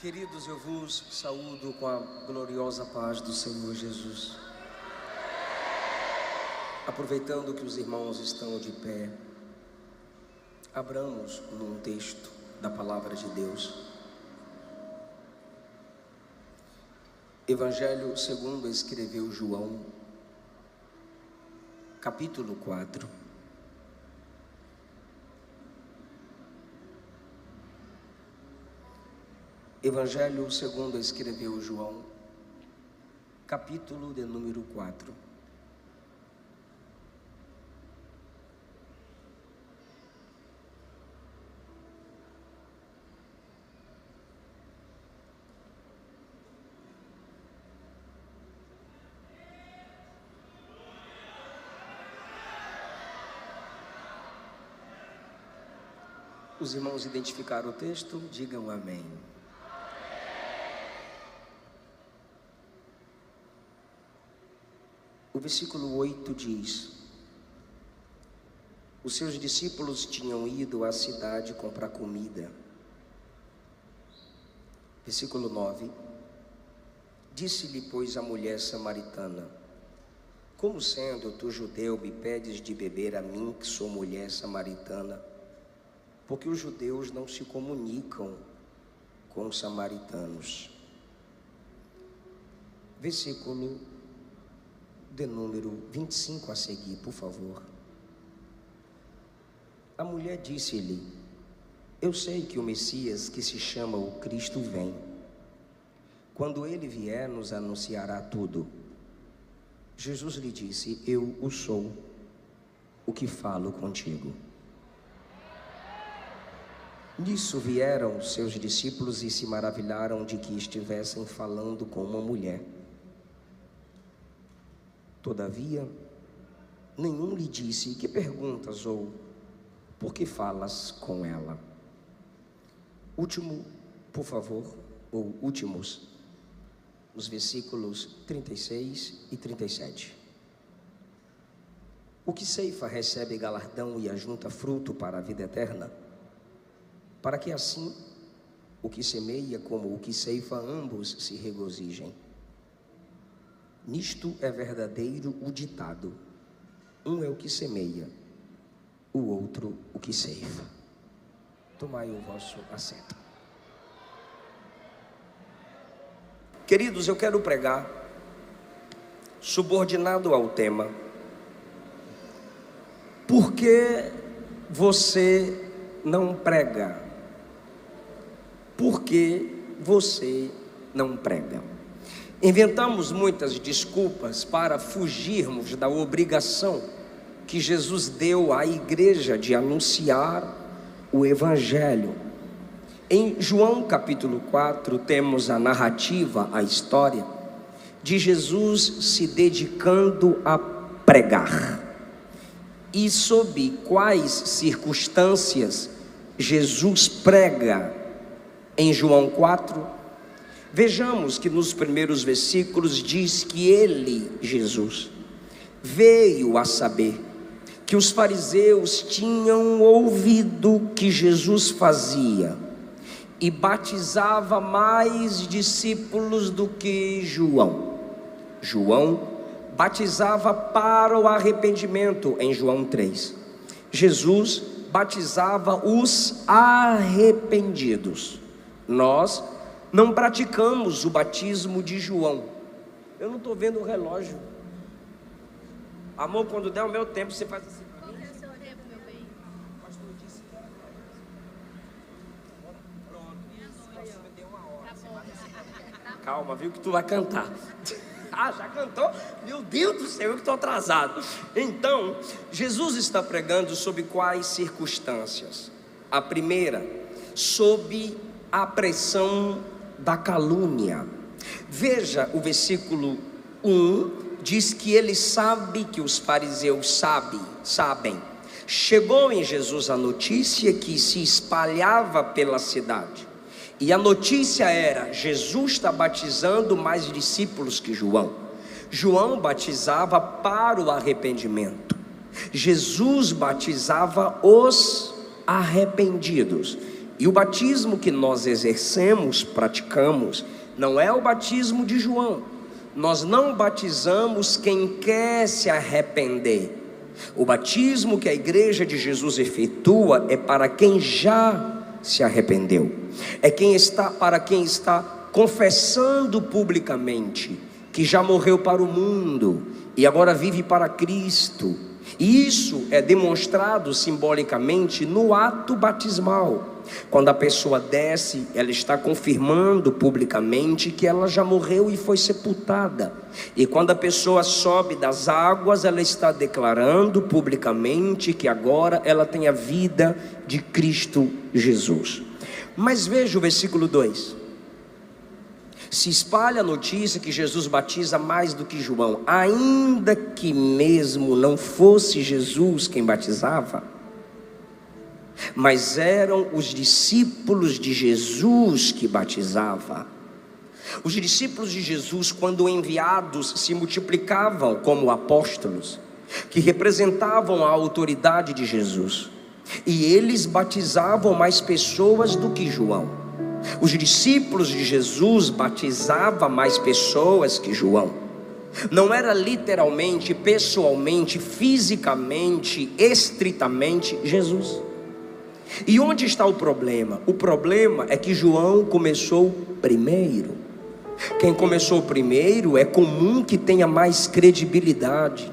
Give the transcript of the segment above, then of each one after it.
Queridos, eu vos saúdo com a gloriosa paz do Senhor Jesus. Aproveitando que os irmãos estão de pé, abramos num texto da palavra de Deus. Evangelho segundo escreveu João, capítulo 4. Evangelho segundo escreveu João, capítulo de número 4. Os irmãos identificaram o texto? Digam amém. O versículo 8 diz: os seus discípulos tinham ido à cidade comprar comida. Versículo 9: disse-lhe, pois, a mulher samaritana: como sendo tu judeu, me pedes de beber a mim, que sou mulher samaritana? Porque os judeus não se comunicam com os samaritanos. Versículo de número 25 a seguir, por favor. A mulher disse-lhe: eu sei que o Messias, que se chama o Cristo, vem. Quando ele vier, nos anunciará tudo. Jesus lhe disse: eu o sou, o que falo contigo. Nisso vieram seus discípulos e se maravilharam de que estivessem falando com uma mulher. Todavia, nenhum lhe disse: que perguntas ou por que falas com ela? Último, por favor, ou últimos, os versículos 36 e 37. O que ceifa recebe galardão e ajunta fruto para a vida eterna, para que assim o que semeia como o que ceifa ambos se regozijem. Nisto é verdadeiro o ditado: um é o que semeia, o outro o que ceifa. Tomai o vosso assento. Queridos, eu quero pregar subordinado ao tema: por que você não prega? Por que você não prega? Inventamos muitas desculpas para fugirmos da obrigação que Jesus deu à igreja de anunciar o Evangelho. Em João capítulo 4 temos a narrativa, a história de Jesus se dedicando a pregar. E sob quais circunstâncias Jesus prega em João 4? Vejamos que nos primeiros versículos diz que ele, Jesus, veio a saber que os fariseus tinham ouvido que Jesus fazia e batizava mais discípulos do que João. João batizava para o arrependimento em João 3. Jesus batizava os arrependidos. Nós não praticamos o batismo de João. Eu não estou vendo o relógio. Amor, quando der o meu tempo, você faz assim para mim. Qual é o seu tempo, meu bem? O pastor disse que era pronto. Isso deu uma hora. Tá bom. Calma, viu que tu vai cantar. Ah, já cantou? Meu Deus do céu, eu que estou atrasado. Então, Jesus está pregando sob quais circunstâncias? A primeira, sob a pressão da calúnia. Veja o versículo 1, diz que ele sabe que os fariseus sabem. Chegou em Jesus a notícia que se espalhava pela cidade. E a notícia era: Jesus está batizando mais discípulos que João. João batizava para o arrependimento. Jesus batizava os arrependidos. E o batismo que nós exercemos, praticamos, não é o batismo de João. Nós não batizamos quem quer se arrepender. O batismo que a igreja de Jesus efetua é para quem já se arrependeu. É para quem está confessando publicamente que já morreu para o mundo e agora vive para Cristo. E isso é demonstrado simbolicamente no ato batismal. Quando a pessoa desce, ela está confirmando publicamente que ela já morreu e foi sepultada. E quando a pessoa sobe das águas, ela está declarando publicamente que agora ela tem a vida de Cristo Jesus. Mas veja o versículo 2. Se espalha a notícia que Jesus batiza mais do que João, ainda que mesmo não fosse Jesus quem batizava, mas eram os discípulos de Jesus que batizavam. Os discípulos de Jesus, quando enviados, se multiplicavam como apóstolos, que representavam a autoridade de Jesus, e eles batizavam mais pessoas do que João. Os discípulos de Jesus batizavam mais pessoas que João. Não era literalmente, pessoalmente, fisicamente, estritamente Jesus. E onde está o problema? O problema é que João começou primeiro. Quem começou primeiro é comum que tenha mais credibilidade.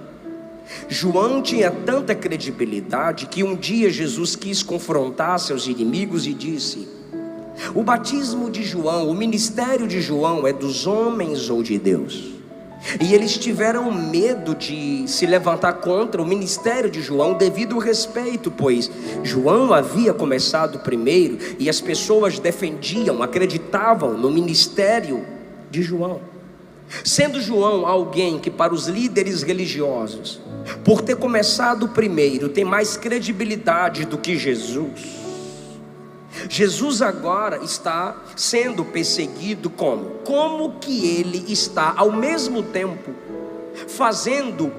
João tinha tanta credibilidade que um dia Jesus quis confrontar seus inimigos e disse: o batismo de João, o ministério de João é dos homens ou de Deus? E eles tiveram medo de se levantar contra o ministério de João devido ao respeito, pois João havia começado primeiro e as pessoas defendiam, acreditavam no ministério de João. Sendo João alguém que para os líderes religiosos, por ter começado primeiro, tem mais credibilidade do que Jesus. Jesus agora está sendo perseguido como? Como que ele está ao mesmo tempo fazendo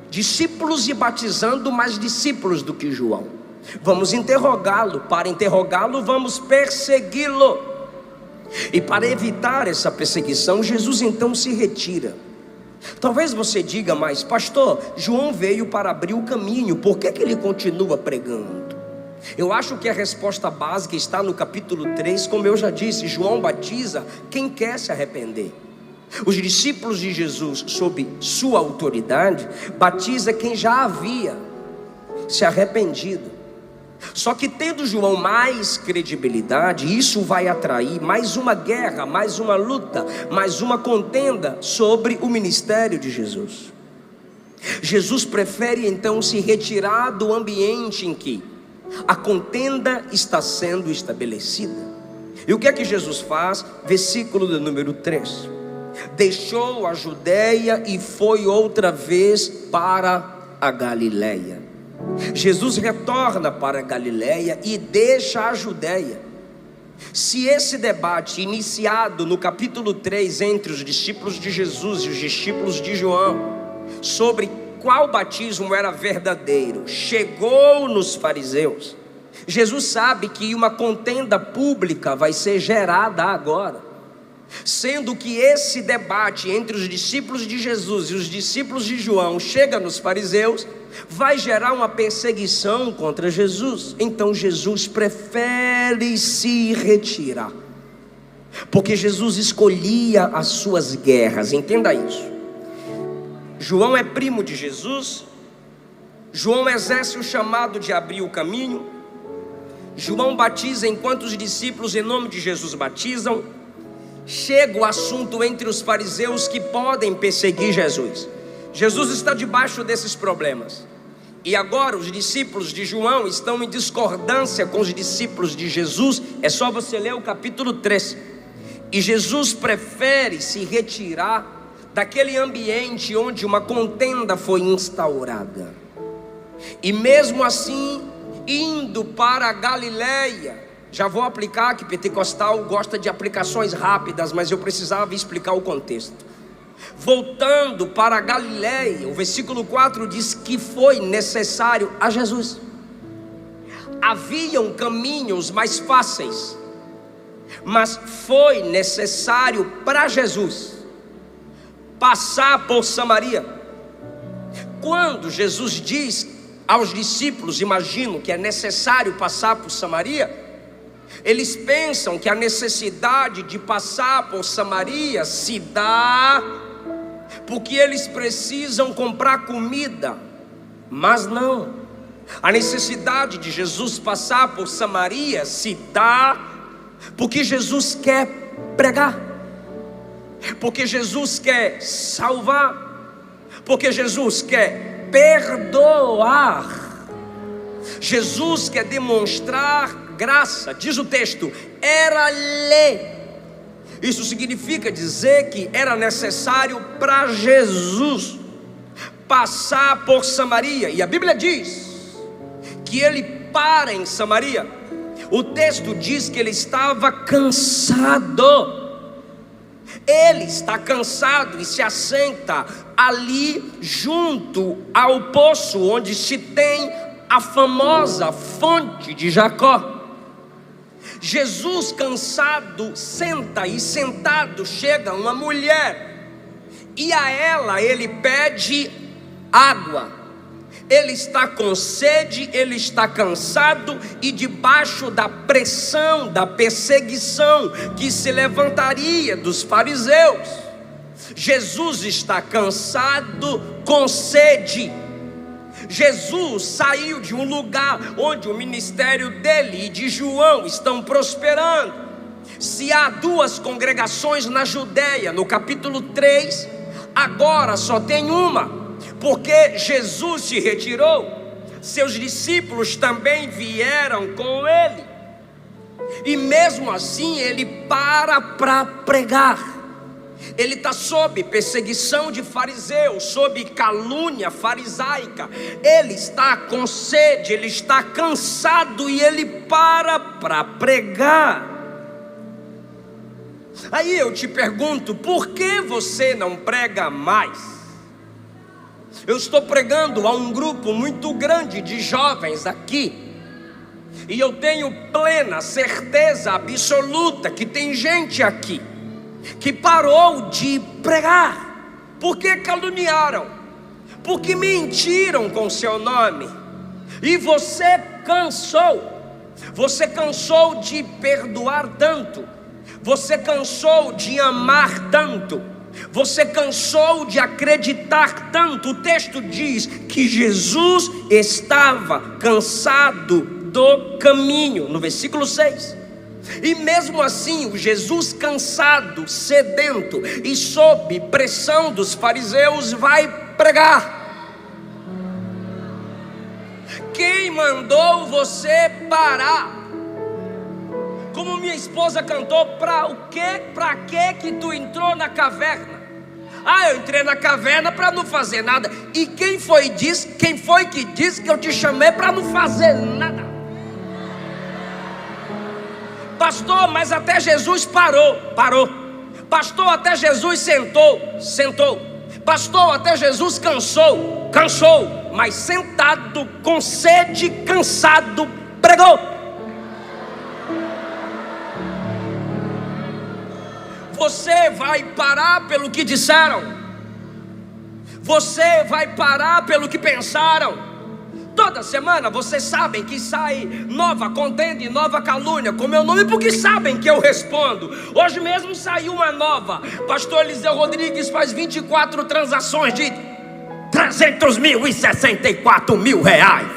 discípulos e batizando mais discípulos do que João? Vamos interrogá-lo. Para interrogá-lo, vamos persegui-lo. E para evitar essa perseguição, Jesus então se retira. Talvez você diga: mas pastor, João veio para abrir o caminho, por que ele continua pregando? Eu acho que a resposta básica está no capítulo 3, como eu já disse. João batiza quem quer se arrepender. Os discípulos de Jesus, sob sua autoridade, batiza quem já havia se arrependido. Só que tendo João mais credibilidade, isso vai atrair mais uma guerra, mais uma luta, mais uma contenda sobre o ministério de Jesus. Jesus prefere então se retirar do ambiente em que a contenda está sendo estabelecida. E o que é que Jesus faz? Versículo de número 3: deixou a Judeia e foi outra vez para a Galileia. Jesus retorna para a Galileia e deixa a Judeia. Se esse debate iniciado no capítulo 3 entre os discípulos de Jesus e os discípulos de João sobre qual batismo era verdadeiro chegou nos fariseus, Jesus sabe que uma contenda pública vai ser gerada agora, sendo que esse debate entre os discípulos de Jesus e os discípulos de João chega nos fariseus, vai gerar uma perseguição contra Jesus. Então Jesus prefere se retirar, porque Jesus escolhia as suas guerras. Entenda isso. João é primo de Jesus. João exerce o chamado de abrir o caminho. João batiza enquanto os discípulos em nome de Jesus batizam. Chega o assunto entre os fariseus que podem perseguir Jesus. Jesus está debaixo desses problemas. E agora os discípulos de João estão em discordância com os discípulos de Jesus. É só você ler o capítulo 3. E Jesus prefere se retirar daquele ambiente onde uma contenda foi instaurada. E mesmo assim, indo para a Galileia, já vou aplicar, que pentecostal gosta de aplicações rápidas, mas eu precisava explicar o contexto. Voltando para a Galileia, o versículo 4 diz que foi necessário a Jesus. haviam caminhos mais fáceis, mas foi necessário para Jesus passar por Samaria. Quando Jesus diz aos discípulos, imagino que é necessário passar por Samaria, eles pensam que a necessidade de passar por Samaria se dá porque eles precisam comprar comida, mas não. A necessidade de Jesus passar por Samaria se dá porque Jesus quer pregar, porque Jesus quer salvar, porque Jesus quer perdoar, Jesus quer demonstrar graça. Diz o texto, era-lhe. Isso significa dizer que era necessário para Jesus passar por Samaria. E a Bíblia diz que ele para em Samaria. O texto diz que ele estava cansado. Ele está cansado e se assenta ali junto ao poço onde se tem a famosa fonte de Jacó. Jesus cansado senta, e sentado chega uma mulher, e a ela ele pede água. Ele está com sede, ele está cansado, e debaixo da pressão, da perseguição que se levantaria dos fariseus, Jesus está cansado, com sede. Jesus saiu de um lugar onde o ministério dele e de João estão prosperando. Se há duas congregações na Judéia, no capítulo 3, agora só tem uma, porque Jesus se retirou, seus discípulos também vieram com ele, e mesmo assim ele para pregar. Ele está sob perseguição de fariseus, sob calúnia farisaica. Ele está com sede, ele está cansado e ele para pregar. Aí eu te pergunto, por que você não prega mais? Eu estou pregando a um grupo muito grande de jovens aqui, e eu tenho plena certeza absoluta que tem gente aqui que parou de pregar, porque caluniaram, porque mentiram com seu nome, e você cansou de perdoar tanto, você cansou de amar tanto, você cansou de acreditar tanto. O texto diz que Jesus estava cansado do caminho, no versículo 6. E mesmo assim, o Jesus cansado, sedento e sob pressão dos fariseus vai pregar. Quem mandou você parar? Como minha esposa cantou, para o quê? Para que tu entrou na caverna? Ah, eu entrei na caverna para não fazer nada. E quem foi que disse que eu te chamei para não fazer nada? Pastor, mas até Jesus parou. Pastor, até Jesus sentou. Pastor, até Jesus cansou. Mas sentado, com sede, cansado, pregou. Você vai parar pelo que disseram? Você vai parar pelo que pensaram? Toda semana vocês sabem que sai nova contenda e nova calúnia com meu nome, porque sabem que eu respondo. Hoje mesmo saiu uma nova. Pastor Eliseu Rodrigues faz 24 transações de 300.064 mil reais.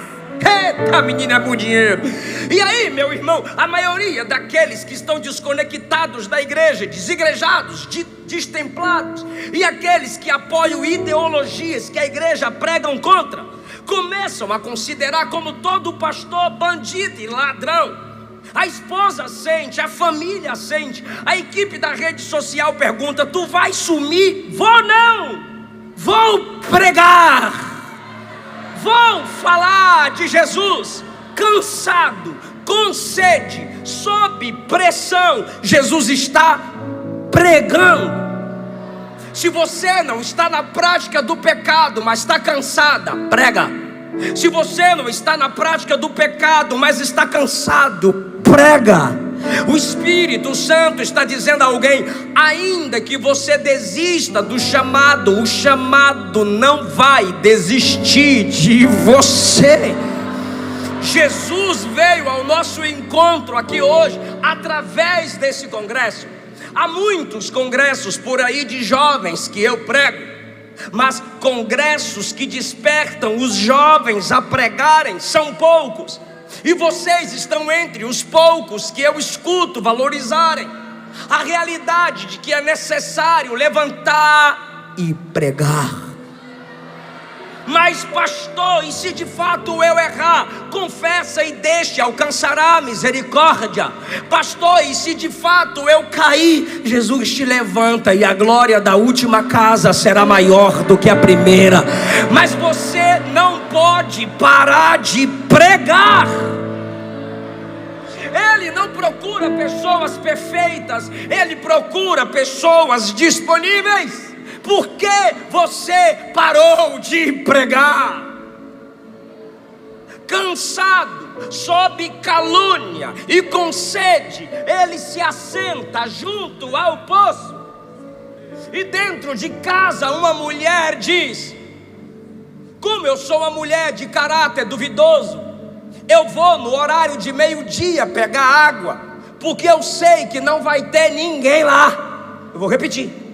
Eita, menina, é muito dinheiro. E aí, meu irmão, a maioria daqueles que estão desconectados da igreja, desigrejados, destemplados, e aqueles que apoiam ideologias que a igreja pregam contra, começam a considerar como todo pastor bandido e ladrão. A esposa sente, a família sente, a equipe da rede social pergunta: tu vai sumir? Vou não, vou pregar, vou falar de Jesus. Cansado, com sede, sob pressão, Jesus está pregando. Se você não está na prática do pecado, mas está cansada, prega. Se você não está na prática do pecado, mas está cansado, prega. O Espírito Santo está dizendo a alguém: ainda que você desista do chamado, o chamado não vai desistir de você. Jesus veio ao nosso encontro aqui hoje através desse congresso. Há muitos congressos por aí de jovens que eu prego, mas congressos que despertam os jovens a pregarem são poucos. E vocês estão entre os poucos que eu escuto valorizarem a realidade de que é necessário levantar e pregar. Mas pastor, e se de fato eu errar? Confessa e deixe, alcançará a misericórdia. Pastor, e se de fato eu cair? Jesus te levanta e a glória da última casa será maior do que a primeira. Mas você não pode parar de pregar. Ele não procura pessoas perfeitas, ele procura pessoas disponíveis. Por que você parou de pregar? Cansado, sob calúnia e com sede, ele se assenta junto ao poço. E dentro de casa uma mulher diz: como eu sou uma mulher de caráter duvidoso, eu vou no horário de meio-dia pegar água, porque eu sei que não vai ter ninguém lá. Eu vou repetir.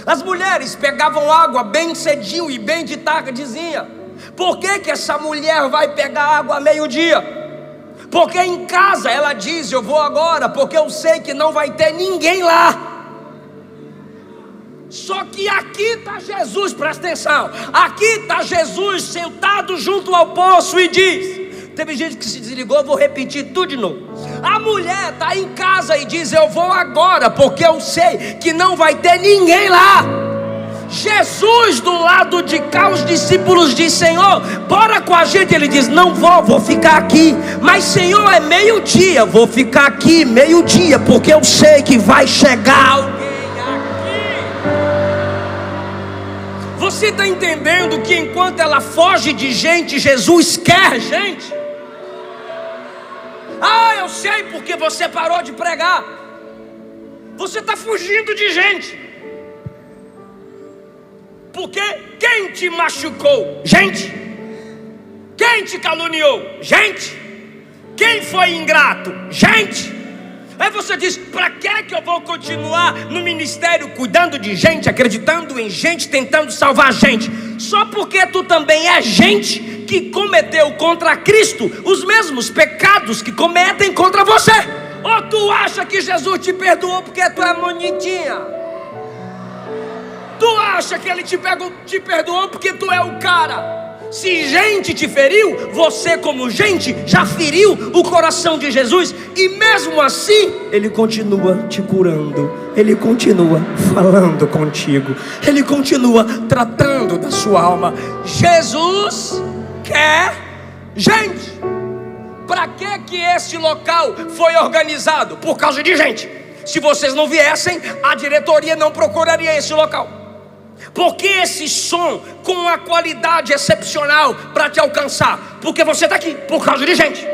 As mulheres pegavam água bem cedinho e bem de tardezinha. Por que essa mulher vai pegar água a meio-dia? Porque em casa ela diz: eu vou agora, porque eu sei que não vai ter ninguém lá. Só que aqui está Jesus, presta atenção. Aqui está Jesus sentado junto ao poço e diz... Teve gente que se desligou, eu vou repetir tudo de novo. A mulher está em casa e diz: eu vou agora, porque eu sei que não vai ter ninguém lá. Jesus do lado de cá, os discípulos dizem: Senhor, bora com a gente. Ele diz: não vou ficar aqui. Mas Senhor, é meio-dia, vou ficar aqui meio-dia, porque eu sei que vai chegar alguém aqui. Você está entendendo que enquanto ela foge de gente, Jesus quer gente? Ah, eu sei porque você parou de pregar. Você está fugindo de gente. Porque quem te machucou? Gente. Quem te caluniou? Gente. Quem foi ingrato? Gente. Aí você diz: para que eu vou continuar no ministério cuidando de gente, acreditando em gente, tentando salvar gente? Só porque tu também é gente que cometeu contra Cristo os mesmos pecados que cometem contra você. Ou tu acha que Jesus te perdoou porque tu é bonitinha? Tu acha que ele te perdoou porque tu é o cara? Se gente te feriu, você como gente já feriu o coração de Jesus. E mesmo assim, ele continua te curando. Ele continua falando contigo. Ele continua tratando da sua alma. Jesus quer gente. Para que esse local foi organizado? Por causa de gente. Se vocês não viessem, a diretoria não procuraria esse local. Porque esse som com uma qualidade excepcional para te alcançar? Porque você está aqui, por causa de gente.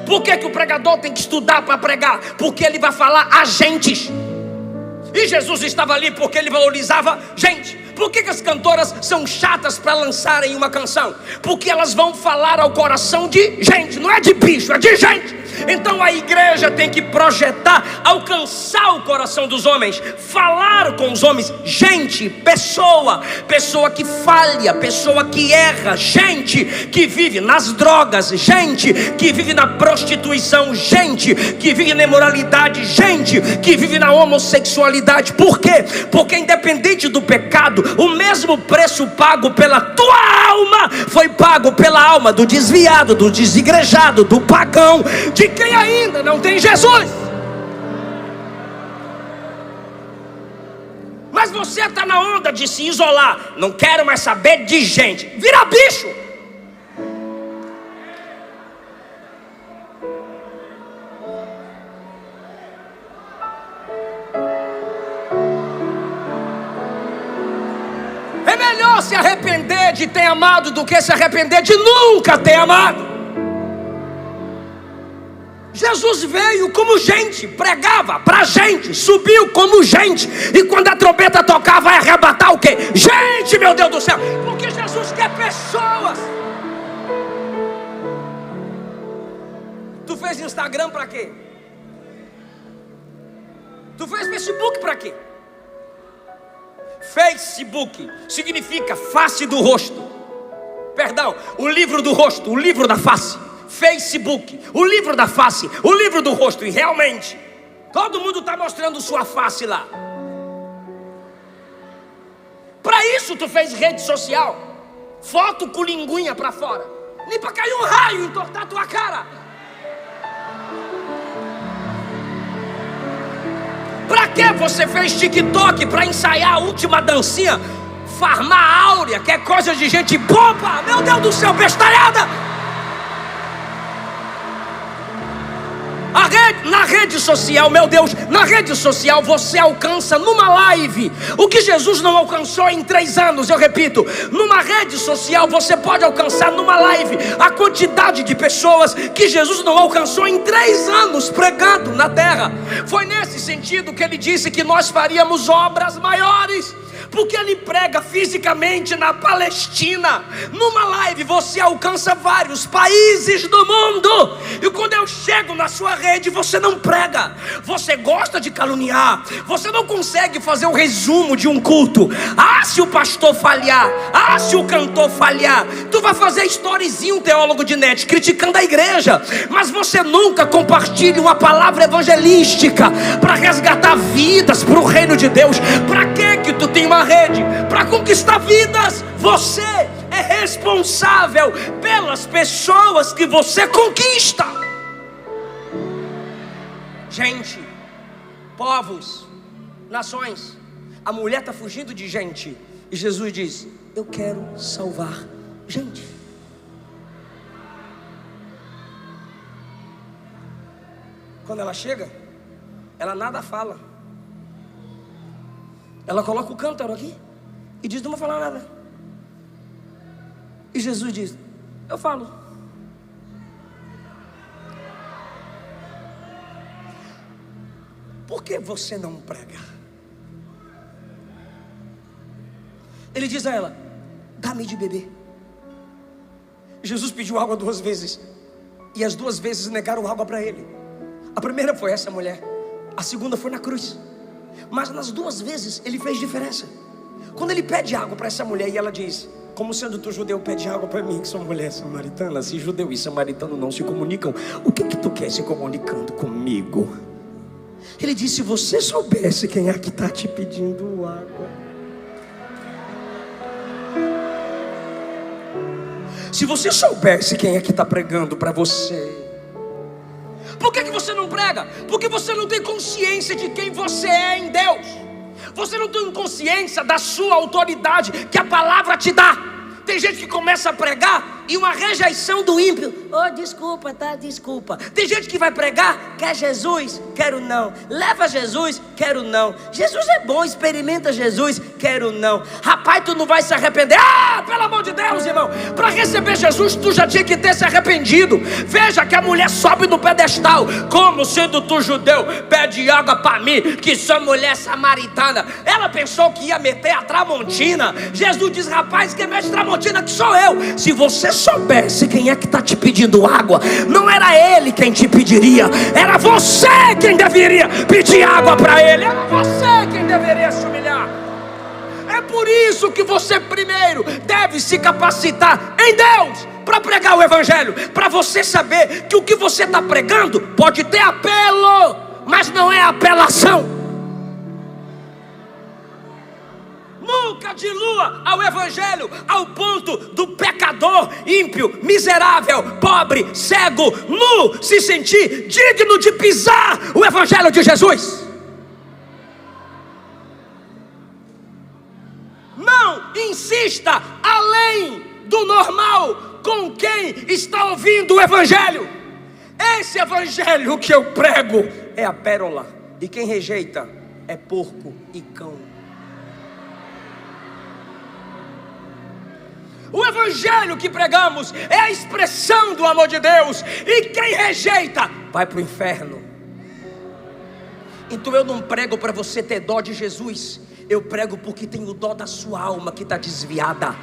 Por que o pregador tem que estudar para pregar? Porque ele vai falar a gentes. E Jesus estava ali porque ele valorizava gente. Por que as cantoras são chatas para lançarem uma canção? Porque elas vão falar ao coração de gente. Não é de bicho, é de gente. Então a igreja tem que projetar, alcançar o coração dos homens, falar com os homens. Gente, pessoa que falha, pessoa que erra, gente que vive nas drogas, gente que vive na prostituição, gente que vive na imoralidade, gente que vive na homossexualidade. Por quê? Porque independente do pecado, o mesmo preço pago pela tua alma foi pago pela alma do desviado, do desigrejado, do pagão, de quem ainda não tem Jesus. Mas você está na onda de se isolar. Não quero mais saber de gente. Vira bicho. É melhor se arrepender de ter amado do que se arrepender de nunca ter amado. Jesus veio como gente, pregava pra gente, subiu como gente, e quando a trombeta tocar vai arrebatar o quê? Gente, meu Deus do céu, porque Jesus quer pessoas. Tu fez Instagram pra quê? Tu fez Facebook pra quê? Facebook significa face do rosto. Perdão, o livro do rosto, o livro da face. Facebook, o livro da face, o livro do rosto. E realmente, todo mundo está mostrando sua face lá. Para isso tu fez rede social. Foto com linguinha para fora. Nem para cair um raio e entortar tua cara. Para que você fez TikTok? Para ensaiar a última dancinha? Farmar áurea, que é coisa de gente boba. Meu Deus do céu, bestalhada. Na rede social, meu Deus, na rede social você alcança numa live o que Jesus não alcançou em 3 anos. Eu repito, numa rede social você pode alcançar numa live a quantidade de pessoas que Jesus não alcançou em 3 anos pregando na terra. Foi nesse sentido que ele disse que nós faríamos obras maiores, porque ele prega fisicamente na Palestina. Numa live você alcança vários países do mundo. E quando eu chego na sua rede, você não prega, você gosta de caluniar. Você não consegue fazer o resumo de um culto. Se o pastor falhar, se o cantor falhar, tu vai fazer storyzinho, teólogo de net, criticando a igreja. Mas você nunca compartilha uma palavra evangelística para resgatar vidas para o reino de Deus. Para que tu tem uma rede? Para conquistar vidas. Você é responsável pelas pessoas que você conquista. Gente, povos, nações. A mulher está fugindo de gente, e Jesus diz: eu quero salvar gente. Quando ela chega, ela nada fala. Ela coloca o cântaro aqui e diz: não vou falar nada. E Jesus diz: eu falo. Por que você não prega? Ele diz a ela: dá-me de beber. Jesus pediu água 2 vezes, e as 2 vezes negaram água para ele. A primeira foi essa mulher, a segunda foi na cruz. Mas nas 2 vezes ele fez diferença. Quando ele pede água para essa mulher e ela diz: como sendo tu judeu, pede água para mim que sou mulher samaritana. Se judeu e samaritano não se comunicam, o que tu quer se comunicando comigo? Ele disse: se você soubesse quem é que está te pedindo água, se você soubesse quem é que está pregando para você. Por que você não prega? Porque você não tem consciência de quem você é em Deus. Você não tem consciência da sua autoridade que a palavra te dá. Tem gente que começa a pregar e uma rejeição do ímpio: desculpa, tá, desculpa. Tem gente que vai pregar: quer Jesus? Quero não. Leva Jesus? Quero não. Jesus é bom, experimenta Jesus? Quero não. Rapaz, tu não vai se arrepender. Pelo amor de Deus, irmão, para receber Jesus tu já tinha que ter se arrependido. Veja que a mulher sobe no pedestal: como sendo tu judeu, pede água para mim que sou mulher samaritana. Ela pensou que ia meter a Tramontina. Jesus diz: rapaz, quem mete Tramontina que sou eu. Se você soubesse quem é que está te pedindo água, não era ele quem te pediria, era você quem deveria pedir água para ele. Era você quem deveria se humilhar. É por isso que você primeiro deve se capacitar em Deus para pregar o evangelho, para você saber que o que você está pregando pode ter apelo, mas não é apelação. Nunca dilua ao evangelho ao ponto do pecador, ímpio, miserável, pobre, cego, nu se sentir digno de pisar o evangelho de Jesus. Não insista além do normal com quem está ouvindo o evangelho. Esse evangelho que eu prego é a pérola, e quem rejeita é porco e cão. O evangelho que pregamos é a expressão do amor de Deus, e quem rejeita vai para o inferno. Então eu não prego para você ter dó de Jesus, eu prego porque tenho dó da sua alma que está desviada.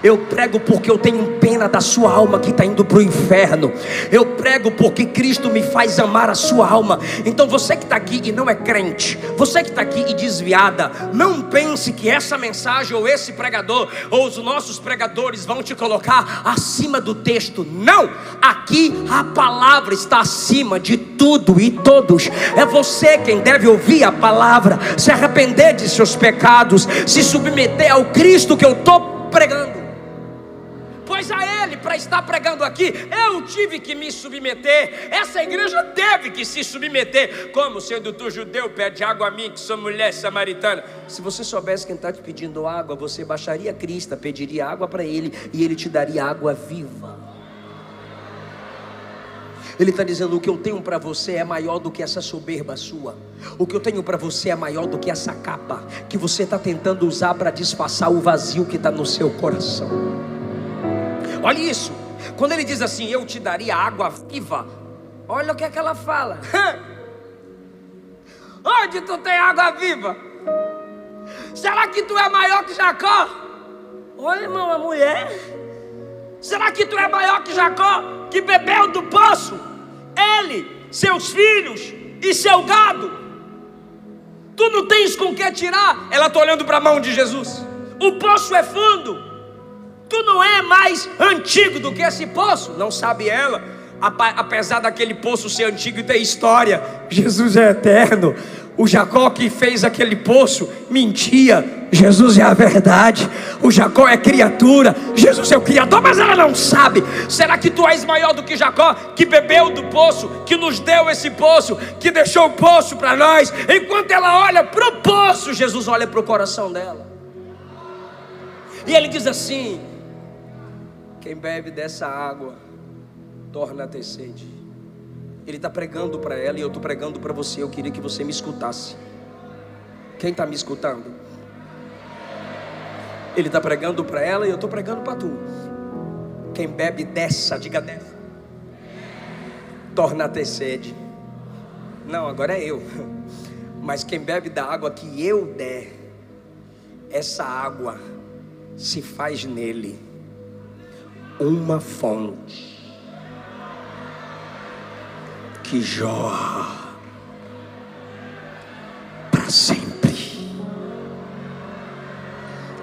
Eu prego porque eu tenho pena da sua alma que está indo para o inferno. Eu prego porque Cristo me faz amar a sua alma. Então você que está aqui e não é crente, você que está aqui e desviada, não pense que essa mensagem ou esse pregador ou os nossos pregadores vão te colocar acima do texto. Não, aqui a palavra está acima de tudo e todos. É você quem deve ouvir a palavra, se arrepender de seus pecados, se submeter ao Cristo que eu estou pregando. Pois a Ele, para estar pregando aqui, eu tive que me submeter. Essa igreja teve que se submeter. Como sendo tu judeu, pede água a mim que sou mulher samaritana? Se você soubesse quem está te pedindo água, você baixaria a crista, pediria água para Ele, e Ele te daria água viva. Ele está dizendo: o que eu tenho para você é maior do que essa soberba sua. O que eu tenho para você é maior do que essa capa que você está tentando usar para disfarçar o vazio que está no seu coração. Olha isso, quando ele diz assim: eu te daria água viva, olha o que é que ela fala. Onde tu tem água viva? Será que tu é maior que Jacó? Olha, irmão, a mulher. Será que tu é maior que Jacó, que bebeu do poço? Ele, seus filhos e seu gado. Tu não tens com que tirar. Ela está olhando para a mão de Jesus. O poço é fundo. Tu não é mais antigo do que esse poço. Não sabe ela, apesar daquele poço ser antigo e ter história, Jesus é eterno. O Jacó que fez aquele poço mentia. Jesus é a verdade. O Jacó é criatura, Jesus é o Criador. Mas ela não sabe. Será que tu és maior do que Jacó, que bebeu do poço, que nos deu esse poço, que deixou o poço para nós? Enquanto ela olha para o poço, Jesus olha para o coração dela. E ele diz assim: quem bebe dessa água torna a ter sede. Ele está pregando para ela e eu estou pregando para você. Eu queria que você me escutasse. Quem está me escutando? Ele está pregando para ela e eu estou pregando para tu. Quem bebe dessa, diga dessa, torna a ter sede. Não, agora é eu. Mas quem bebe da água que eu der, essa água se faz nele uma fonte que jorra para sempre.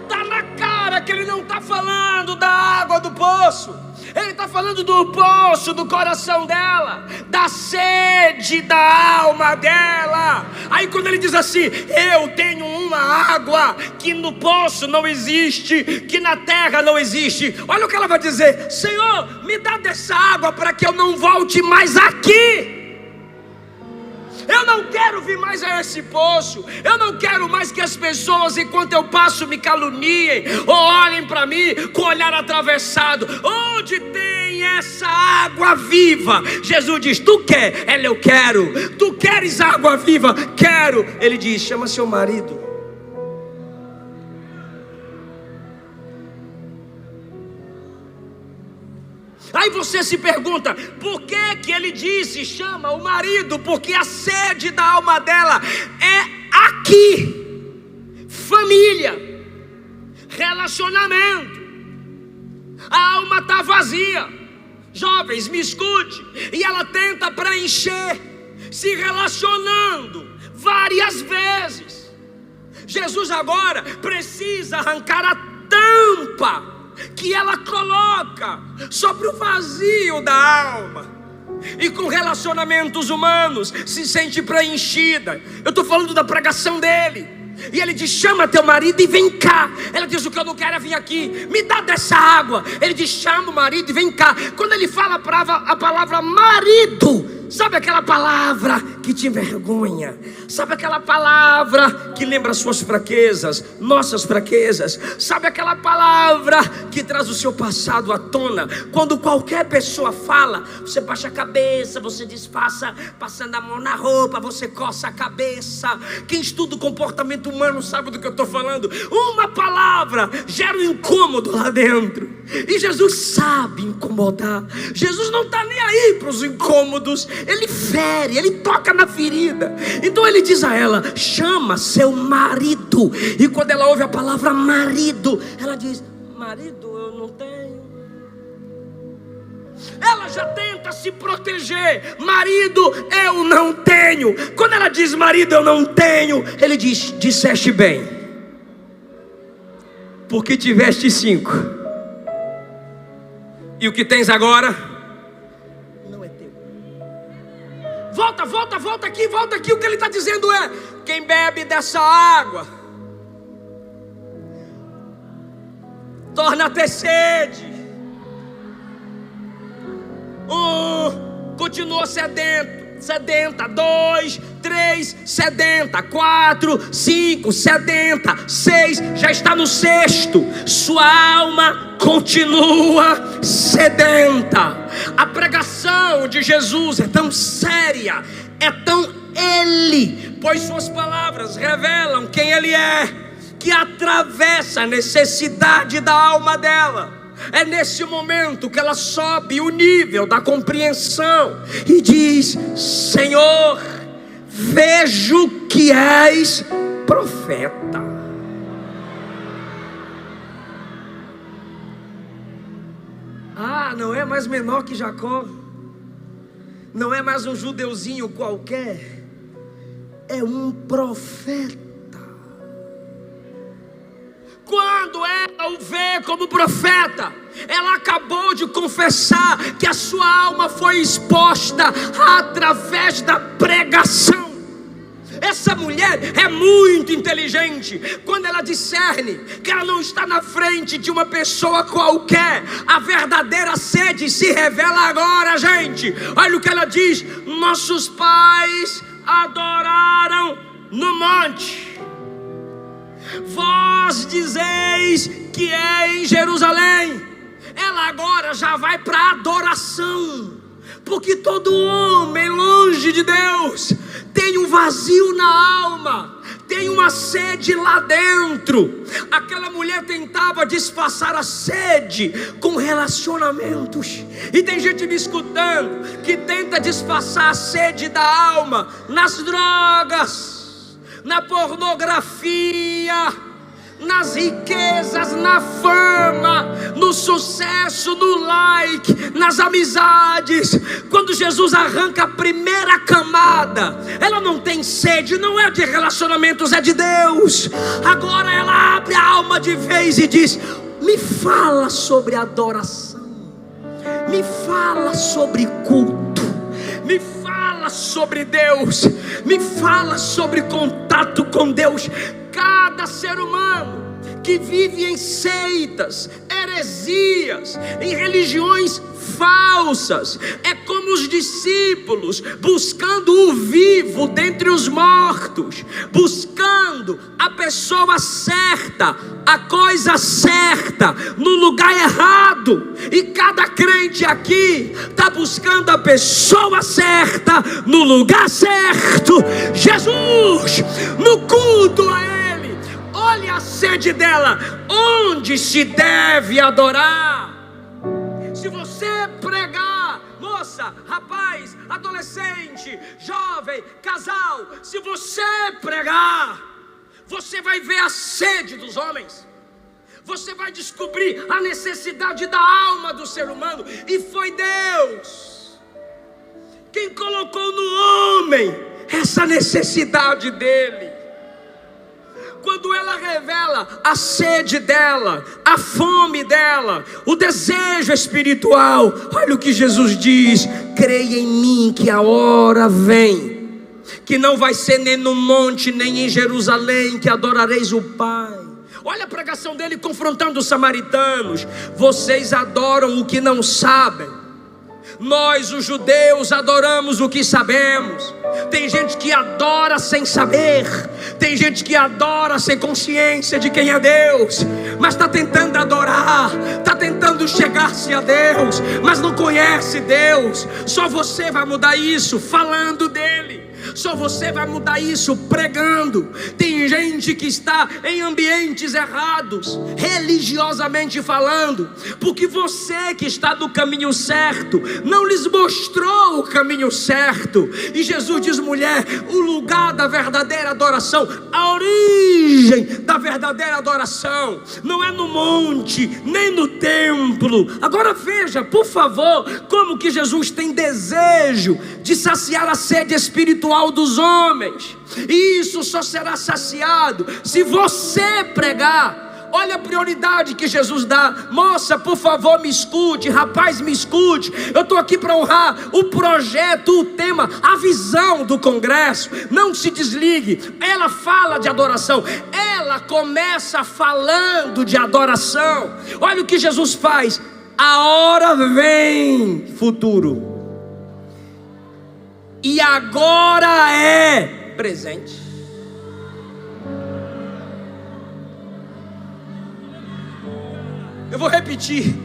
Tá na cara que ele não está falando da água do poço. Ele está falando do poço do coração dela, da sede da alma dela. Aí quando ele diz assim: eu tenho uma água que no poço não existe, que na terra não existe. Olha o que ela vai dizer: Senhor, me dá dessa água para que eu não volte mais aqui. Eu não quero vir mais a esse poço. Eu não quero mais que as pessoas, enquanto eu passo, me caluniem ou olhem para mim com o olhar atravessado. Onde tem essa água viva? Jesus diz: tu quer? Ela: eu quero. Tu queres água viva? Quero. Ele diz: chama seu marido. Aí você se pergunta: por que ele disse chama o marido? Porque a sede da alma dela é aqui. Família, relacionamento. A alma está vazia. Jovens, me escute. E ela tenta preencher, se relacionando várias vezes. Jesus agora precisa arrancar a tampa que ela coloca sobre o vazio da alma, e com relacionamentos humanos se sente preenchida. Eu estou falando da pregação dele. E ele diz: chama teu marido e vem cá. Ela diz: o que eu não quero é vir aqui, me dá dessa água. Ele diz: chama o marido e vem cá. Quando ele fala a palavra marido, Sabe aquela palavra que te envergonha? Sabe aquela palavra que lembra suas fraquezas, nossas fraquezas? Sabe aquela palavra que traz o seu passado à tona? Quando qualquer pessoa fala, você baixa a cabeça, você disfarça passando a mão na roupa, você coça a cabeça. Quem estuda o comportamento humano sabe do que eu estou falando. Uma palavra gera um incômodo lá dentro. E Jesus sabe incomodar. Jesus não está nem aí para os incômodos. Ele fere, ele toca na ferida. Então ele diz a ela: chama seu marido. E quando ela ouve a palavra marido, ela diz: marido eu não tenho. Ela já tenta se proteger. Marido eu não tenho. Quando ela diz marido eu não tenho, ele diz: disseste bem, porque tiveste 5, e o que tens agora volta aqui. O que ele está dizendo é: quem bebe dessa água torna a ter sede. Continua sedenta. 2, 3, sedenta. 4, 5, sedenta. 6, já está no 6º. Sua alma continua sedenta. A pregação de Jesus é tão séria, é tão Ele, pois suas palavras revelam quem Ele é, que atravessa a necessidade da alma dela. É nesse momento que ela sobe o nível da compreensão e diz: Senhor, vejo que és profeta. Não é mais menor que Jacó, não é mais um judeuzinho qualquer, é um profeta. Quando ela o vê como profeta, ela acabou de confessar que a sua alma foi exposta através da pregação. Essa mulher é muito inteligente. Quando ela discerne que ela não está na frente de uma pessoa qualquer, a verdadeira sede se revela agora, gente. Olha o que ela diz: nossos pais adoraram no monte, vós dizeis que é em Jerusalém. Ela agora já vai para a adoração, porque todo homem longe de Deus tem um vazio na alma, tem uma sede lá dentro. Aquela mulher tentava disfarçar a sede com relacionamentos, e tem gente me escutando que tenta disfarçar a sede da alma nas drogas, na pornografia, nas riquezas, na fama, no sucesso, no like, nas amizades. Quando Jesus arranca a primeira camada, ela não tem sede, não é de relacionamentos, é de Deus. Agora ela abre a alma de vez e diz: me fala sobre adoração, me fala sobre culto, me fala sobre Deus, me fala sobre contato com Deus. Cada ser humano que vive em seitas, heresias, em religiões falsas, é como os discípulos buscando o vivo dentre os mortos, buscando a pessoa certa, a coisa certa, no lugar errado. E cada crente aqui está buscando a pessoa certa, no lugar certo. Jesus, no culto a Ele. Olha a sede dela, onde se deve adorar. Se você pregar, moça, rapaz, adolescente, jovem, casal, se você pregar, você vai ver a sede dos homens, você vai descobrir a necessidade da alma do ser humano. E foi Deus quem colocou no homem essa necessidade dele. Quando ela revela a sede dela, a fome dela, o desejo espiritual, olha o que Jesus diz: creia em mim que a hora vem, que não vai ser nem no monte, nem em Jerusalém que adorareis o Pai. Olha a pregação dele confrontando os samaritanos: vocês adoram o que não sabem, Nós, os judeus, adoramos o que sabemos. Tem gente que adora sem saber. Tem gente que adora sem consciência de quem é Deus, mas está tentando adorar, está tentando chegar-se a Deus, mas não conhece Deus. Só você vai mudar isso falando dele. Só você vai mudar isso pregando. Tem gente que está em ambientes errados, religiosamente falando, porque você que está no caminho certo não lhes mostrou o caminho certo. E Jesus diz: mulher, o lugar da verdadeira adoração, a origem da verdadeira adoração não é no monte, nem no templo. Agora veja, por favor, como que Jesus tem desejo de saciar a sede espiritual dos homens. E isso só será saciado se você pregar. Olha a prioridade que Jesus dá. Moça, por favor, me escute. Rapaz, me escute. Eu estou aqui para honrar o projeto, o tema, a visão do congresso. Não se desligue. Ela fala de adoração. Ela começa falando de adoração. Olha o que Jesus faz. A hora vem, futuro, e agora é presente. Eu vou repetir.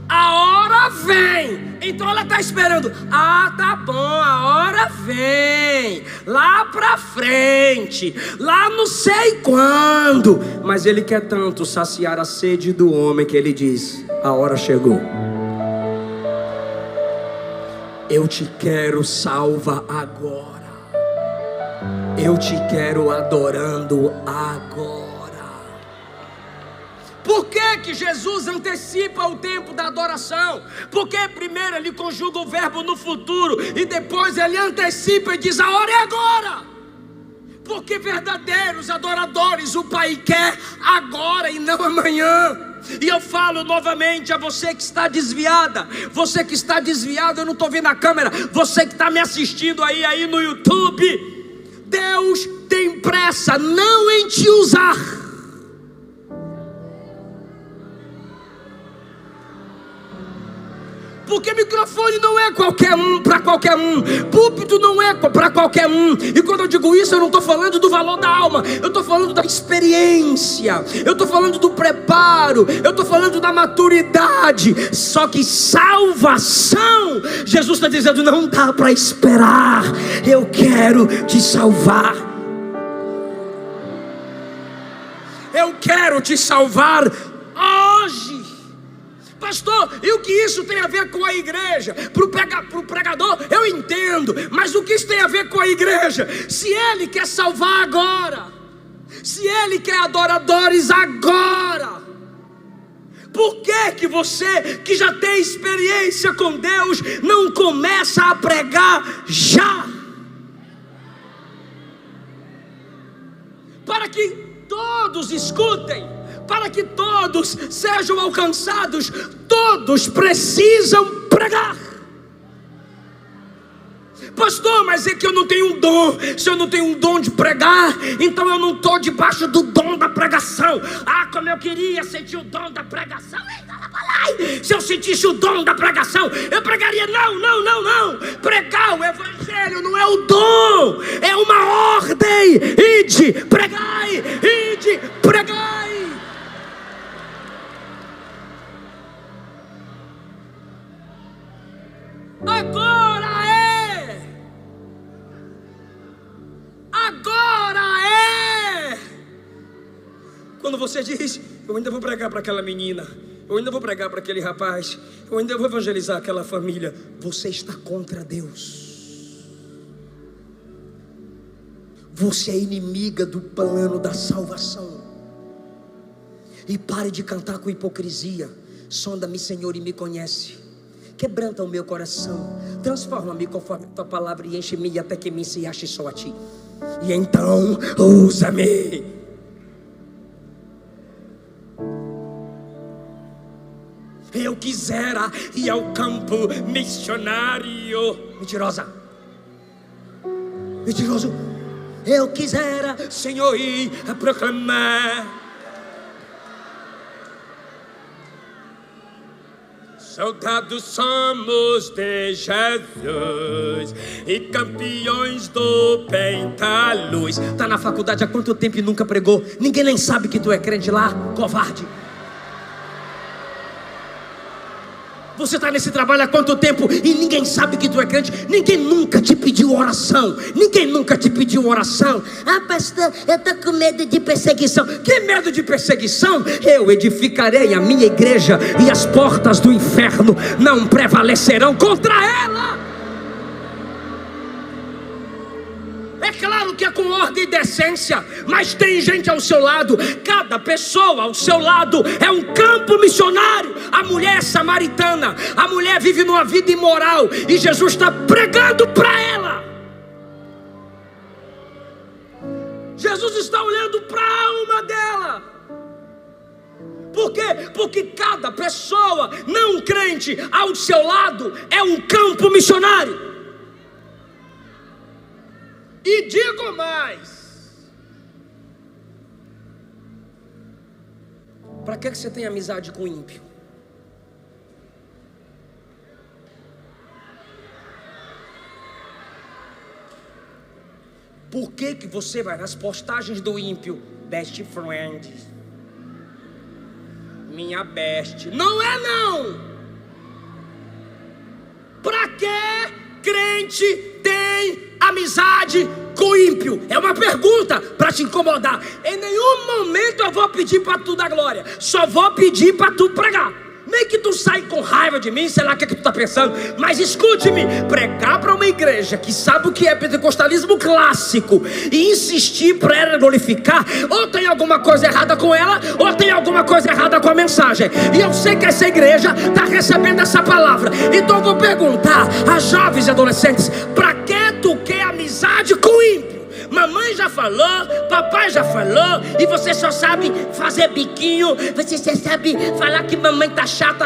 A hora vem. Então ela está esperando. Ah, tá bom, a hora vem. Lá pra frente. Lá não sei quando. Mas ele quer tanto saciar a sede do homem que ele diz: a hora chegou. Eu te quero salva agora. Eu te quero adorando agora. Por que Jesus antecipa o tempo da adoração? Porque primeiro ele conjuga o verbo no futuro e depois ele antecipa e diz: a hora é agora. Porque verdadeiros adoradores o Pai quer agora e não amanhã. E eu falo novamente a você que está desviada. Você que está desviado, eu não estou vendo a câmera. Você que está me assistindo aí no YouTube. Deus tem pressa não em te usar. Porque microfone não é qualquer um, para qualquer um. Púlpito não é para qualquer um. E quando eu digo isso, eu não estou falando do valor da alma. Eu estou falando da experiência. Eu estou falando do preparo. Eu estou falando da maturidade. Só que salvação, Jesus está dizendo, não dá para esperar. Eu quero te salvar. Eu quero te salvar hoje. Pastor, e o que isso tem a ver com a igreja? Para o pregador, eu entendo. Mas o que isso tem a ver com a igreja? Se ele quer salvar agora, se ele quer adoradores agora, por que você que já tem experiência com Deus não começa a pregar já? Para que todos escutem, para que todos sejam alcançados, todos precisam pregar. Pastor, mas é que eu não tenho um dom. Se eu não tenho um dom de pregar, então eu não estou debaixo do dom da pregação. Ah, como eu queria sentir o dom da pregação. Se eu sentisse o dom da pregação, eu pregaria. Não. Pregar o evangelho não é o dom, é uma ordem. Ide, pregai, ide, pregai. Agora é. Quando você diz, eu ainda vou pregar para aquela menina, eu ainda vou pregar para aquele rapaz, eu ainda vou evangelizar aquela família, você está contra Deus. Você é inimiga do plano da salvação. E pare de cantar com hipocrisia. Sonda-me, Senhor, e me conhece. Quebranta o meu coração, transforma-me conforme a tua palavra e enche-me até que me se ache só a ti. E então usa-me. Eu quisera ir ao campo missionário. Mentirosa. Mentiroso. Eu quisera, Senhor, ir a proclamar. soldados somos de Jesus e campeões do Pentaluz. Tá na faculdade há quanto tempo e nunca pregou? Ninguém nem sabe que tu é crente lá, covarde. Você está nesse trabalho há quanto tempo e ninguém sabe que tu é crente? Ninguém nunca te pediu oração. Ninguém nunca te pediu oração. Ah, pastor, eu estou com medo de perseguição. Que medo de perseguição? Eu edificarei a minha igreja e as portas do inferno não prevalecerão contra ela. É claro que é com ordem e decência, mas tem gente ao seu lado. Cada pessoa ao seu lado é um campo missionário. A mulher é samaritana, a mulher vive numa vida imoral e Jesus está pregando para ela. Jesus está olhando para a alma dela. Por quê? Porque cada pessoa não crente ao seu lado é um campo missionário. E digo mais: para que você tem amizade com o ímpio? Por que você vai nas postagens do ímpio? Best friend, minha best. Não é não. Para que crente tem amizade com ímpio? É uma pergunta para te incomodar. Em nenhum momento eu vou pedir para tu dar glória. Só vou pedir para tu pregar. Nem que tu saia com raiva de mim, sei lá o que tu tá pensando. Mas escute-me, pregar para uma igreja que sabe o que é pentecostalismo clássico e insistir para ela glorificar, ou tem alguma coisa errada com ela, ou tem alguma coisa errada com a mensagem. E eu sei que essa igreja está recebendo essa palavra. Então eu vou perguntar a jovens e adolescentes: para que tu quer amizade com o ímpio? Mamãe já falou, papai já falou, e você só sabe fazer biquinho. Você só sabe falar que mamãe tá chata,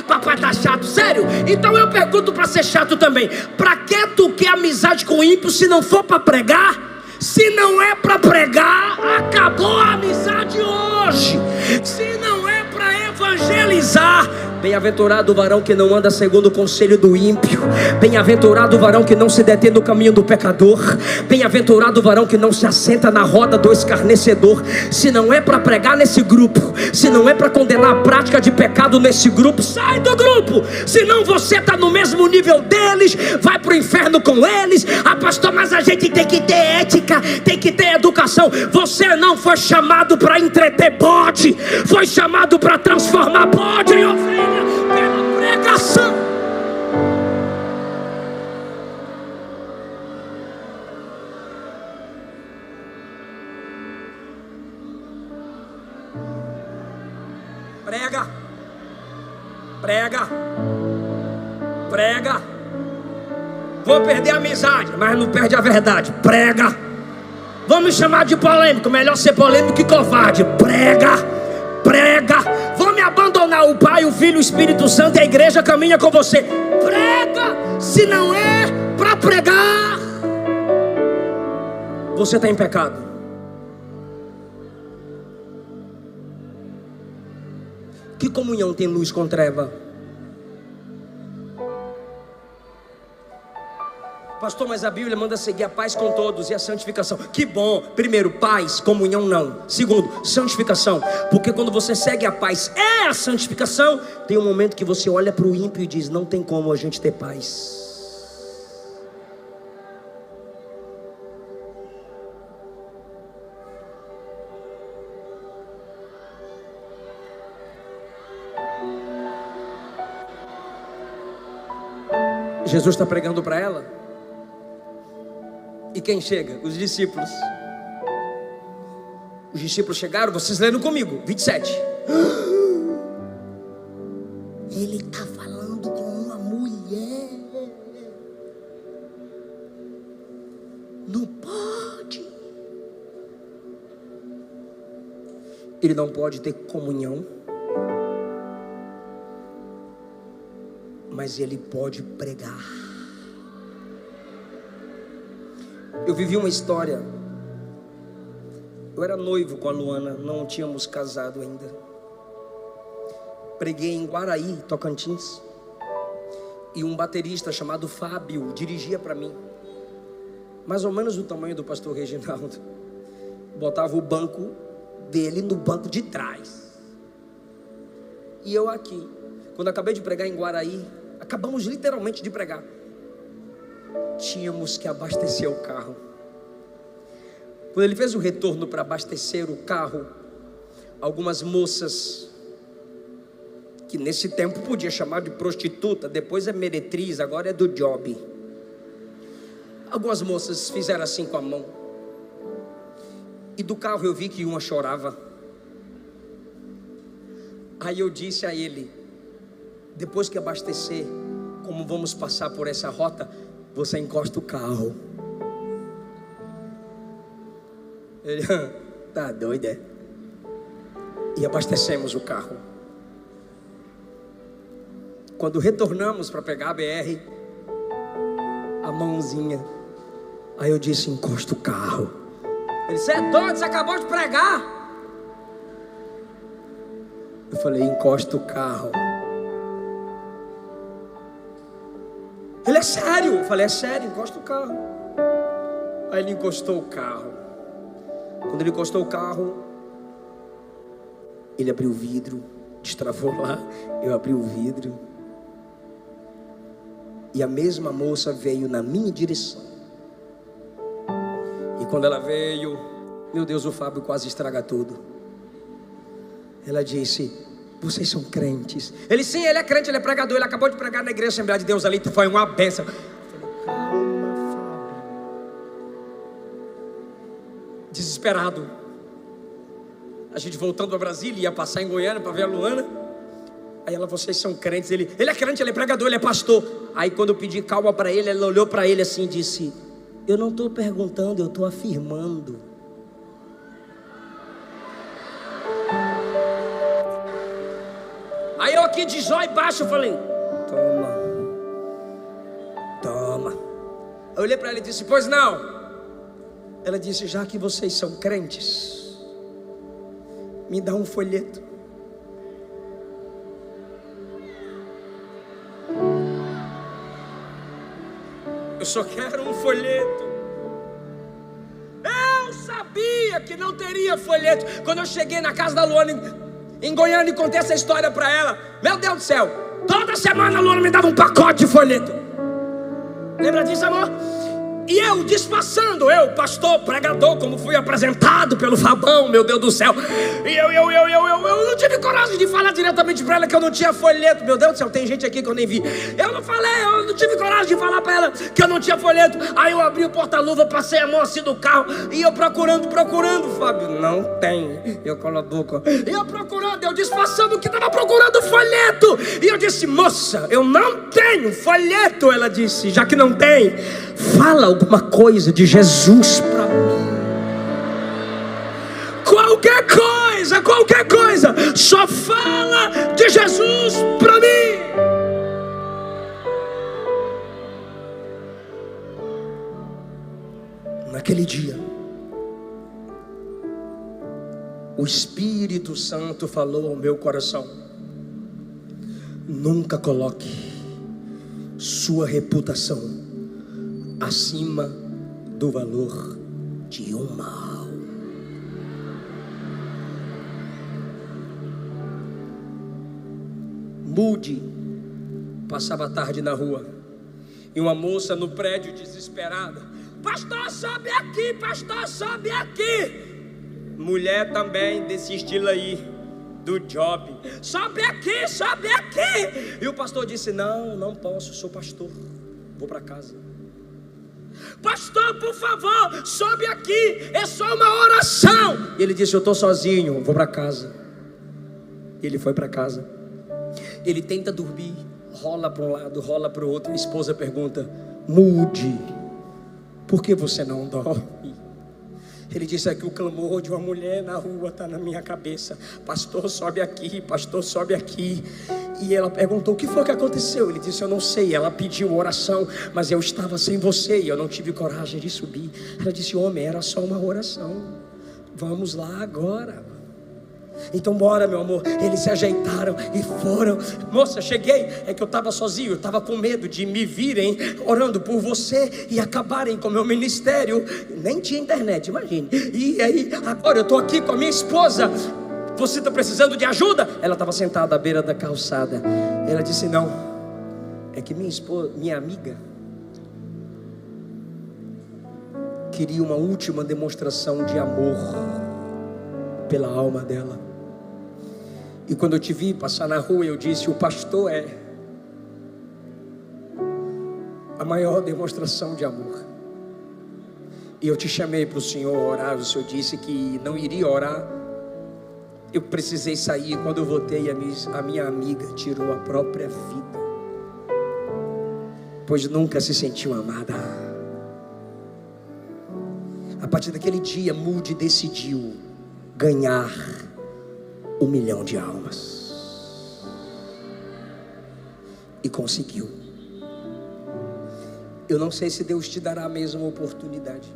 papai tá chato. Sério? Então eu pergunto para ser chato também: para que tu quer amizade com o ímpio se não for para pregar? Se não é para pregar, acabou a amizade hoje. Se não é para evangelizar, bem-aventurado o varão que não anda segundo o conselho do ímpio. Bem-aventurado o varão que não se detém no caminho do pecador. Bem-aventurado o varão que não se assenta na roda do escarnecedor. Se não é para pregar nesse grupo, se não é para condenar a prática de pecado nesse grupo, sai do grupo. Senão você está no mesmo nível deles, vai para o inferno com eles. Ah, pastor, mas a gente tem que ter ética, tem que ter educação. Você não foi chamado para entreter bode, foi chamado para transformar bode em ovelha pela pregação. Prega, prega, prega. Vou perder a amizade, mas não perde a verdade. Prega. Vamos me chamar de polêmico, melhor ser polêmico que covarde. Prega, prega. Vou me abandonar, o Pai, o Filho, o Espírito Santo, e a igreja caminha com você. Prega. Se não é para pregar, você está em pecado. Que comunhão tem luz com treva? Pastor, mas a Bíblia manda seguir a paz com todos e a santificação. Que bom. Primeiro, paz, comunhão não. Segundo, santificação. Porque quando você segue a paz é a santificação. Tem um momento que você olha para o ímpio e diz: não tem como a gente ter paz. Jesus está pregando para ela. E quem chega? Os discípulos. Os discípulos chegaram, vocês leram comigo, 27. Ele está falando com uma mulher. Não pode. Ele não pode ter comunhão, mas ele pode pregar. Eu vivi uma história. Eu era noivo com a Luana, não tínhamos casado ainda. Preguei em Guaraí, Tocantins. E um baterista chamado Fábio dirigia para mim. Mais ou menos o tamanho do pastor Reginaldo. Botava o banco dele no banco de trás. E eu aqui. Quando acabei de pregar em Guaraí, acabamos literalmente de pregar. Tínhamos que abastecer o carro. Quando ele fez o retorno para abastecer o carro, algumas moças, que nesse tempo podia chamar de prostituta, depois é meretriz, agora é do job. Algumas moças fizeram assim com a mão. E do carro eu vi que uma chorava. Aí eu disse a ele: depois que abastecer, como vamos passar por essa rota, você encosta o carro. Ele: tá doido, é? E abastecemos o carro. Quando retornamos para pegar a BR, a mãozinha. Aí eu disse: encosta o carro. Ele: você é doido, você acabou de pregar. Eu falei: encosta o carro. Ele: é sério? Eu falei: é sério, encosta o carro. Aí ele encostou o carro. Quando ele encostou o carro, ele abriu o vidro, destravou lá, eu abri o vidro. E a mesma moça veio na minha direção. E quando ela veio, meu Deus, o Fábio quase estraga tudo. Ela disse: vocês são crentes? Ele: sim, ele é crente, ele é pregador, ele acabou de pregar na igreja Assembleia de Deus ali, foi uma bênção. Eu falei: calma, Fábio. Desesperado. A gente voltando para Brasília, ia passar em Goiânia para ver a Luana. Aí ela: vocês são crentes? Ele é crente, ele é pregador, ele é pastor. Aí quando eu pedi calma para ele, ela olhou para ele assim e disse: eu não estou perguntando, eu estou afirmando. Aí eu aqui de jóia baixo, eu falei: toma. Eu olhei para ela e disse: pois não. Ela disse: já que vocês são crentes, me dá um folheto. Eu só quero um folheto. Eu sabia que não teria folheto. Quando eu cheguei na casa da Luana em Goiânia e contei essa história para ela, meu Deus do céu, toda semana a Luana me dava um pacote de folheto. Lembra disso, amor? E eu disfarçando, eu, pastor, pregador, como fui apresentado pelo Fabão, meu Deus do céu. E eu não tive coragem de falar diretamente para ela que eu não tinha folheto. Meu Deus do céu, tem gente aqui que eu nem vi. Eu não tive coragem de falar para ela que eu não tinha folheto. Aí eu abri o porta-luva, passei a mão assim do carro. E eu procurando, Fábio, não tem. Eu colo a boca. E eu procurando, eu disfarçando que estava procurando folheto. E eu disse: moça, eu não tenho folheto. Ela disse: já que não tem, fala alguma coisa de Jesus para mim. Qualquer coisa, só fala de Jesus para mim. Naquele dia, o Espírito Santo falou ao meu coração: nunca coloque sua reputação acima do valor de uma alma. Mude passava a tarde na rua e uma moça no prédio desesperada: pastor, sobe aqui, pastor, sobe aqui. Mulher também desse estilo aí, do job: sobe aqui, sobe aqui. E o pastor disse: não posso, sou pastor, vou para casa. Pastor, por favor, sobe aqui, é só uma oração. E ele disse: eu estou sozinho, vou para casa. Ele foi para casa. Ele tenta dormir, rola para um lado, rola para o outro. A esposa pergunta: mude, por que você não dorme? Ele disse: é que o clamor de uma mulher na rua está na minha cabeça. Pastor, sobe aqui, pastor, sobe aqui. E ela perguntou: o que foi que aconteceu? Ele disse: eu não sei, ela pediu oração, mas eu estava sem você e eu não tive coragem de subir. Ela disse: homem, era só uma oração, vamos lá agora. Então bora, meu amor. Eles se ajeitaram e foram. Moça, cheguei, é que eu estava sozinho, eu estava com medo de me virem orando por você e acabarem com o meu ministério. Nem tinha internet, imagine. E aí, agora eu estou aqui com a minha esposa. Você está precisando de ajuda? Ela estava sentada à beira da calçada. Ela disse: não, é que minha esposa, minha amiga, queria uma última demonstração de amor pela alma dela. E quando eu te vi passar na rua, eu disse: o pastor é a maior demonstração de amor. E eu te chamei para o Senhor orar. O Senhor disse que não iria orar. Eu precisei sair. Quando eu voltei, a minha amiga tirou a própria vida, pois nunca se sentiu amada. A partir daquele dia, Moody decidiu ganhar 1 milhão de almas. E conseguiu. Eu não sei se Deus te dará a mesma oportunidade,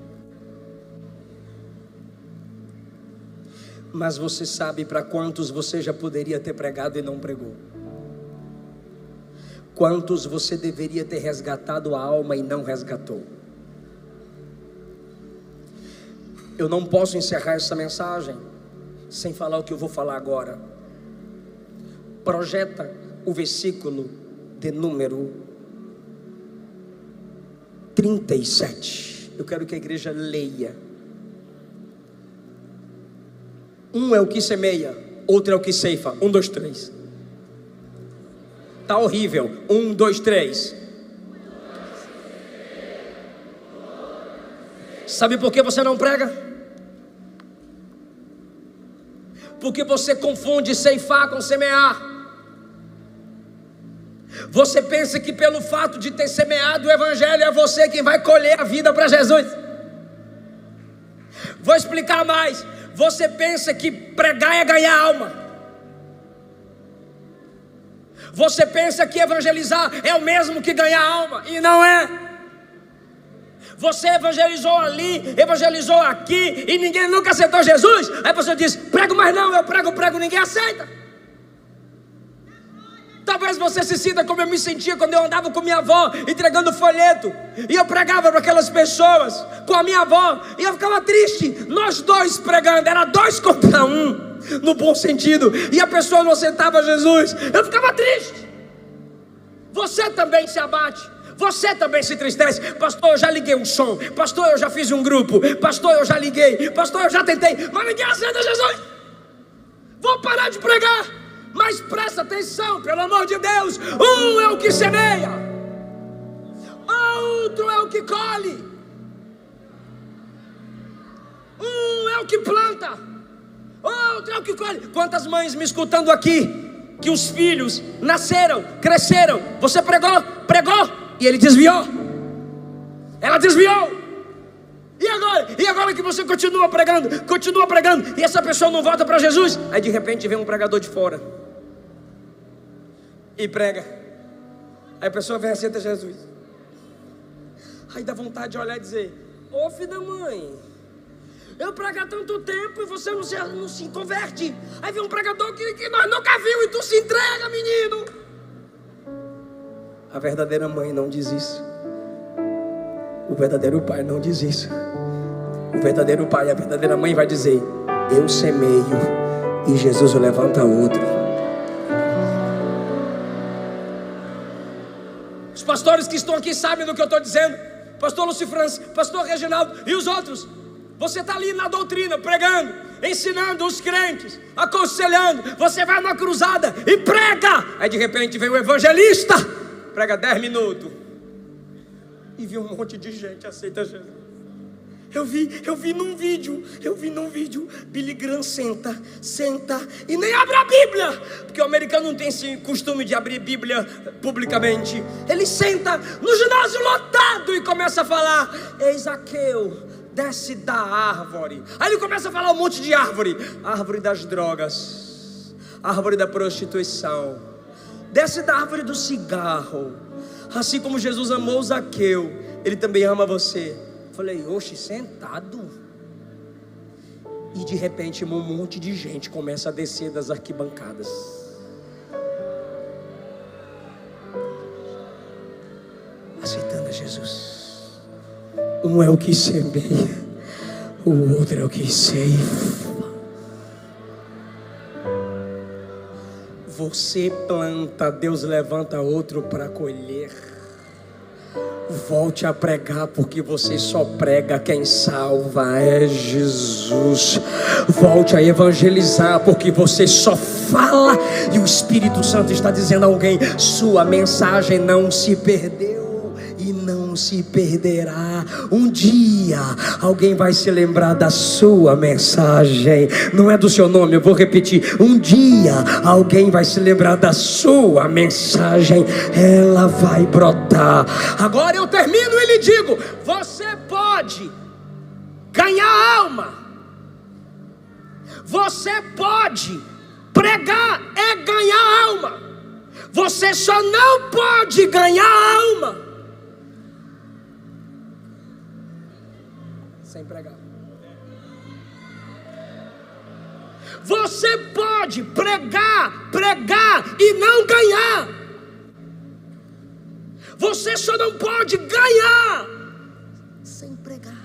mas você sabe para quantos você já poderia ter pregado e não pregou? Quantos você deveria ter resgatado a alma e não resgatou? Eu não posso encerrar essa mensagem sem falar o que eu vou falar agora. Projeta o versículo de número 37. Eu quero que a igreja leia. Um é o que semeia, outro é o que ceifa. 1, 2, 3. Tá horrível. 1, 2, 3. Sabe por que você não prega? Porque você confunde ceifar com semear. Você pensa que pelo fato de ter semeado o evangelho é você quem vai colher a vida para Jesus. Vou explicar mais. Você pensa que pregar é ganhar alma. Você pensa que evangelizar é o mesmo que ganhar alma, e não é. Você evangelizou ali, evangelizou aqui, e ninguém nunca aceitou Jesus. Aí você diz: prego, mas não, eu prego, ninguém aceita. Talvez você se sinta como eu me sentia quando eu andava com minha avó entregando folheto, e eu pregava para aquelas pessoas com a minha avó, e eu ficava triste. Nós dois pregando, era 2 contra 1, no bom sentido, e a pessoa não aceitava Jesus. Eu ficava triste. Você também se abate, você também se entristece. Pastor, eu já liguei um som. Pastor, eu já fiz um grupo. Pastor, eu já liguei. Pastor, eu já tentei, mas ninguém aceita Jesus. Vou parar de pregar. Mas presta atenção, pelo amor de Deus. Um é o que semeia, outro é o que colhe. Um é o que planta, outro é o que colhe. Quantas mães me escutando aqui, que os filhos nasceram, cresceram, você pregou, e ele desviou, ela desviou. E agora que você continua pregando, e essa pessoa não volta para Jesus, aí de repente vem um pregador de fora e prega, aí a pessoa vem aceita Jesus, aí dá vontade de olhar e dizer: ô filho da mãe, eu prego há tanto tempo e você não se converte. Aí vem um pregador que nós nunca vimos e tu se entrega, menino. A verdadeira mãe não diz isso. O verdadeiro pai não diz isso. O verdadeiro pai, a verdadeira mãe vai dizer: eu semeio e Jesus levanta outro. Os pastores que estão aqui sabem do que eu estou dizendo. Pastor Lúcio França, pastor Reginaldo e os outros. Você está ali na doutrina, pregando, ensinando os crentes, aconselhando. Você vai numa cruzada e prega. Aí de repente vem o evangelista, prega 10 minutos e viu um monte de gente aceita Jesus. Eu vi num vídeo, Billy Graham senta e nem abre a Bíblia, porque o americano não tem esse costume de abrir Bíblia publicamente. Ele senta no ginásio lotado e começa a falar: ei Zaqueu, desce da árvore. Aí ele começa a falar um monte de árvore: árvore das drogas, árvore da prostituição, desce da árvore do cigarro. Assim como Jesus amou Zaqueu, Ele também ama você. Falei: oxe, sentado? E de repente um monte de gente começa a descer das arquibancadas. Aceitando a Jesus. Um é o que semeia, o outro é o que ceifa. Você planta, Deus levanta outro para colher. Volte a pregar, porque você só prega, quem salva é Jesus. Volte a evangelizar, porque você só fala e o Espírito Santo está dizendo a alguém: sua mensagem não se perdeu e não se perderá. Um dia alguém vai se lembrar da sua mensagem. Não é do seu nome, eu vou repetir. Um dia alguém vai se lembrar da sua mensagem. Ela vai brotar. Agora eu termino e lhe digo: você pode ganhar alma. Você pode pregar, é ganhar alma. Você só não pode ganhar alma sem pregar. Você pode pregar e não ganhar. Você só não pode ganhar sem pregar.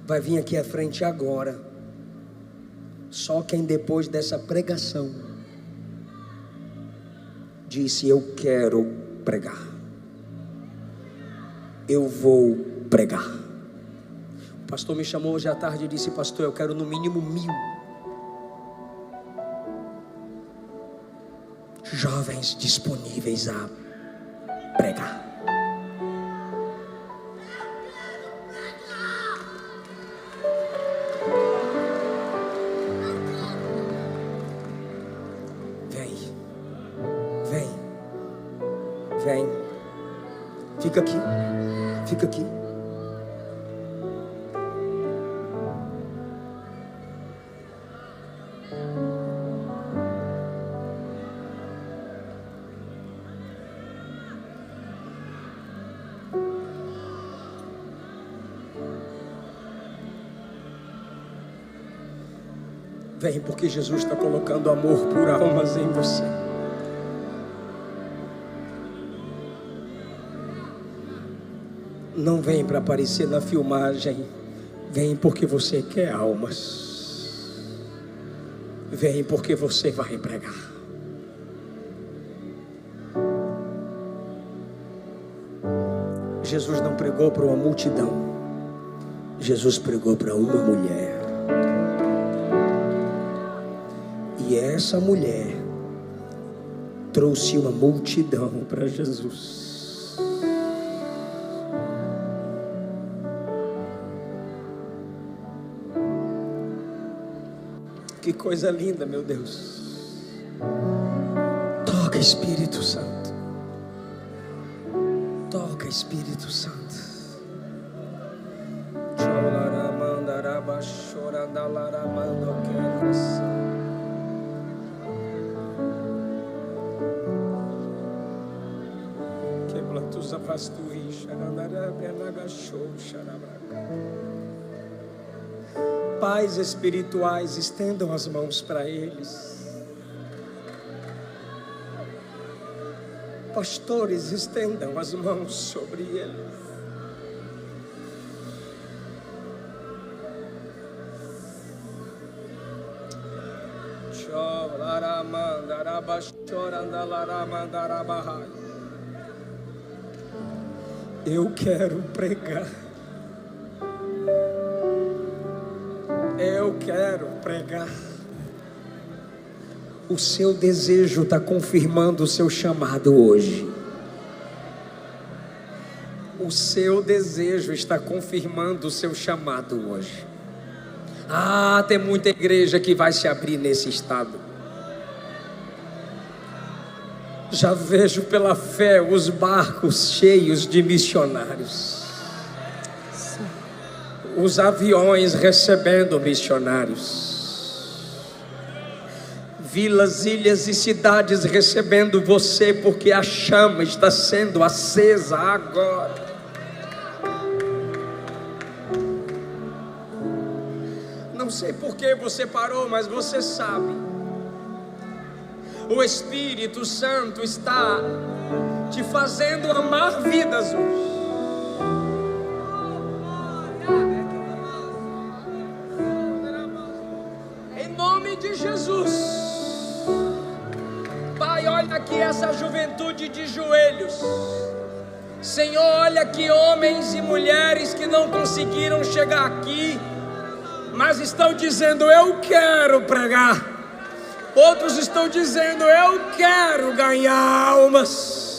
Vai vir aqui à frente agora só quem depois dessa pregação disse: eu quero pregar. Eu vou pregar. O pastor me chamou hoje à tarde e disse: pastor, eu quero no mínimo 1000 jovens disponíveis a pregar. Vem. Fica aqui. Fica aqui. Vem, porque Jesus está colocando amor por almas em você. Não vem para aparecer na filmagem. Vem porque você quer almas. Vem porque você vai pregar. Jesus não pregou para uma multidão. Jesus pregou para uma mulher. E essa mulher trouxe uma multidão para Jesus. Que coisa linda, meu Deus. Toca, Espírito Santo. Toca, Espírito Santo. Pais espirituais, estendam as mãos para eles. Pastores, estendam as mãos sobre eles. Eu quero pregar. Eu quero pregar. O seu desejo está confirmando o seu chamado hoje. O seu desejo está confirmando o seu chamado hoje. Ah, tem muita igreja que vai se abrir nesse estado. Já vejo pela fé os barcos cheios de missionários. Os aviões recebendo missionários. Vilas, ilhas e cidades recebendo você, porque a chama está sendo acesa agora. não sei por que você parou, mas você sabe. O Espírito Santo está te fazendo amar vidas hoje. Em nome de Jesus. Pai, olha aqui essa juventude de joelhos. Senhor, olha aqui homens e mulheres que não conseguiram chegar aqui, mas estão dizendo: eu quero pregar. Outros estão dizendo: eu quero ganhar almas.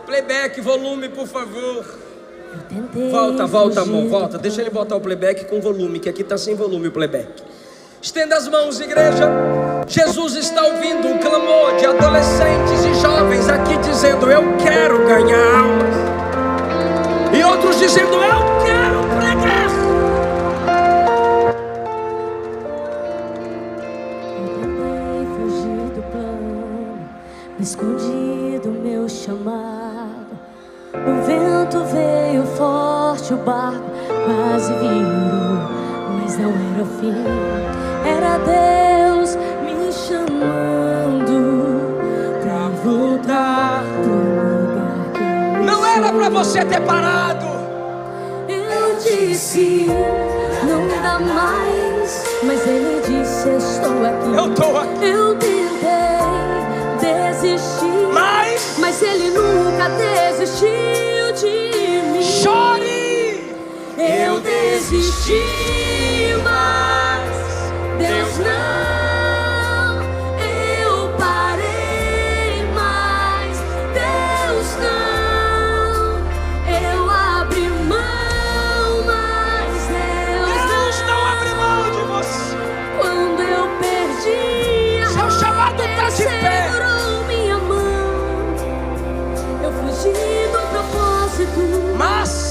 Playback, volume, por favor. Volta, amor, volta. Deixa ele botar o playback com volume, que aqui está sem volume o playback. Estenda as mãos, igreja. Jesus está ouvindo um clamor de adolescentes e jovens aqui dizendo: eu quero ganhar almas. E outros dizendo: eu quero pregar. Eu tentei fugir do plano, me escondi do meu chamado. O vento veio forte, o barco quase virou, mas não era o fim. Era Deus me chamando pra voltar pro lugar que não era pra você ter parado. eu disse, não dá mais, mas Ele disse, estou aqui. Eu tô aqui. Eu tentei desistir, Mas Ele nunca desistiu de mim. chore. Eu desisti, mas Deus não. Eu parei, mas Deus não. Eu abri mão, mas Deus não abre mão de você. Quando eu perdi, Seu chamado tá de pé. segurou minha mão. Eu fugi do propósito, mas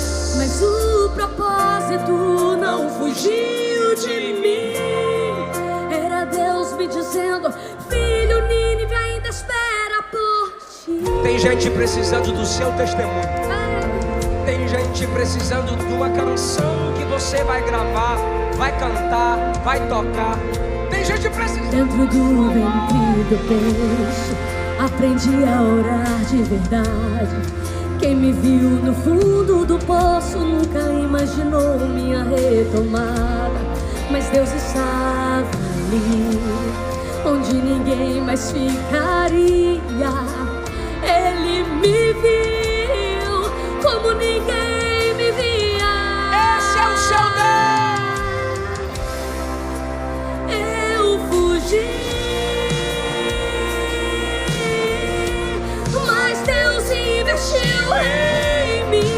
o propósito não fugiu de mim. Era Deus me dizendo: filho, Nínive ainda espera por ti. Tem gente precisando do seu testemunho. Tem gente precisando de uma canção que você vai gravar, vai cantar, vai tocar. Tem gente precisando. Dentro do ventre do peixe, aprendi a orar de verdade. Quem me viu no fundo do poço nunca imaginou minha retomada. Mas Deus estava ali, onde ninguém mais ficaria. Ele me viu como ninguém me via. Esse é o seu Deus. Eu fugi, mas Deus investiu em mim.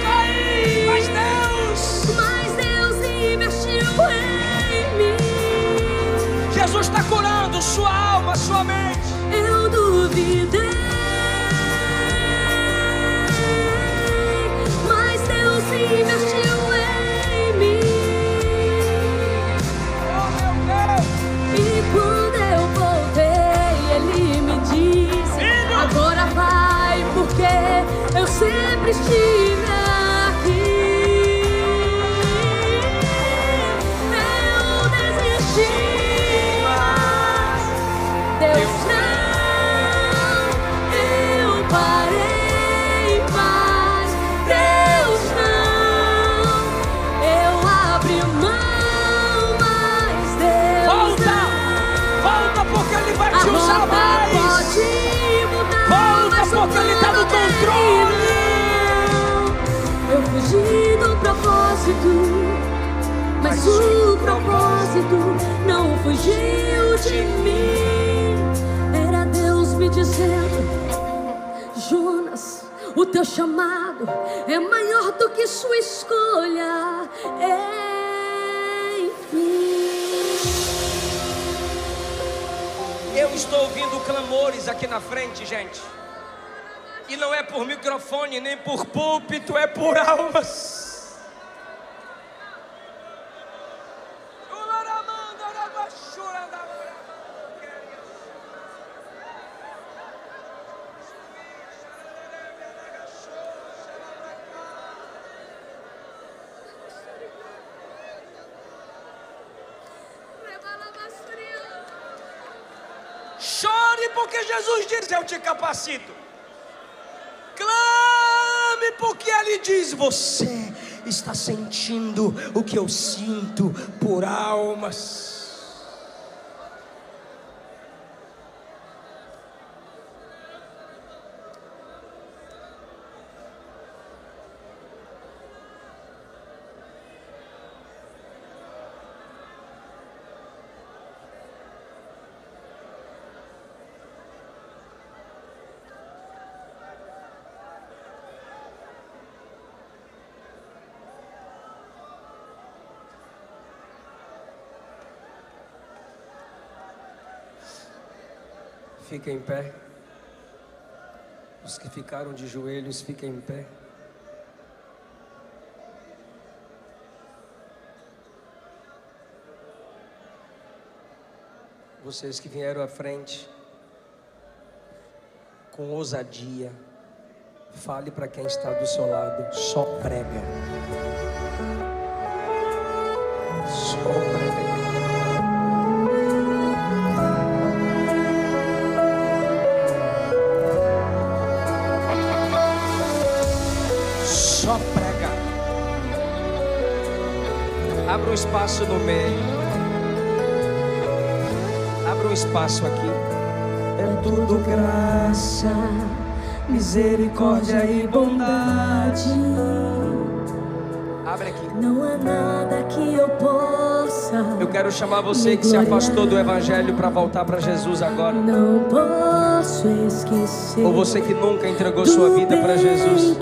Caí, mas Deus investiu em mim. Jesus está curando sua alma, sua mente. Eu duvidei, mas Deus investiu em mim. Oh, meu Deus. E quando eu voltei, Ele me disse: Filho! agora vai, porque eu sempre estive aqui. Eu desisti, mas Deus não. Eu parei, mas Deus não. Eu abri mão, mas Deus não. Volta porque Ele vai te A usar rota mais. pode mudar, Volta mas o porque Ele está no plano controle. não. Eu fugi do propósito, mas o propósito não fugiu de mim. Era Deus me dizendo: Jonas, o teu chamado é maior do que sua escolha. Enfim. Eu estou ouvindo clamores aqui na frente, gente. E não é por microfone, nem por púlpito, é por almas. porque Jesus diz: eu te capacito. Clame porque Ele diz: você está sentindo o que eu sinto por almas. Fiquem em pé. Os que ficaram de joelhos, fiquem em pé. Vocês que vieram à frente, com ousadia, fale para quem está do seu lado: só prega. Só prega. Só prega. Abra um espaço no meio. Abra um espaço aqui. É tudo graça, misericórdia e bondade. Abre aqui. Não há nada que eu possa. Eu quero chamar você que se afastou do Evangelho para voltar para Jesus agora. Não posso esquecer. Ou você que nunca entregou sua vida para Jesus.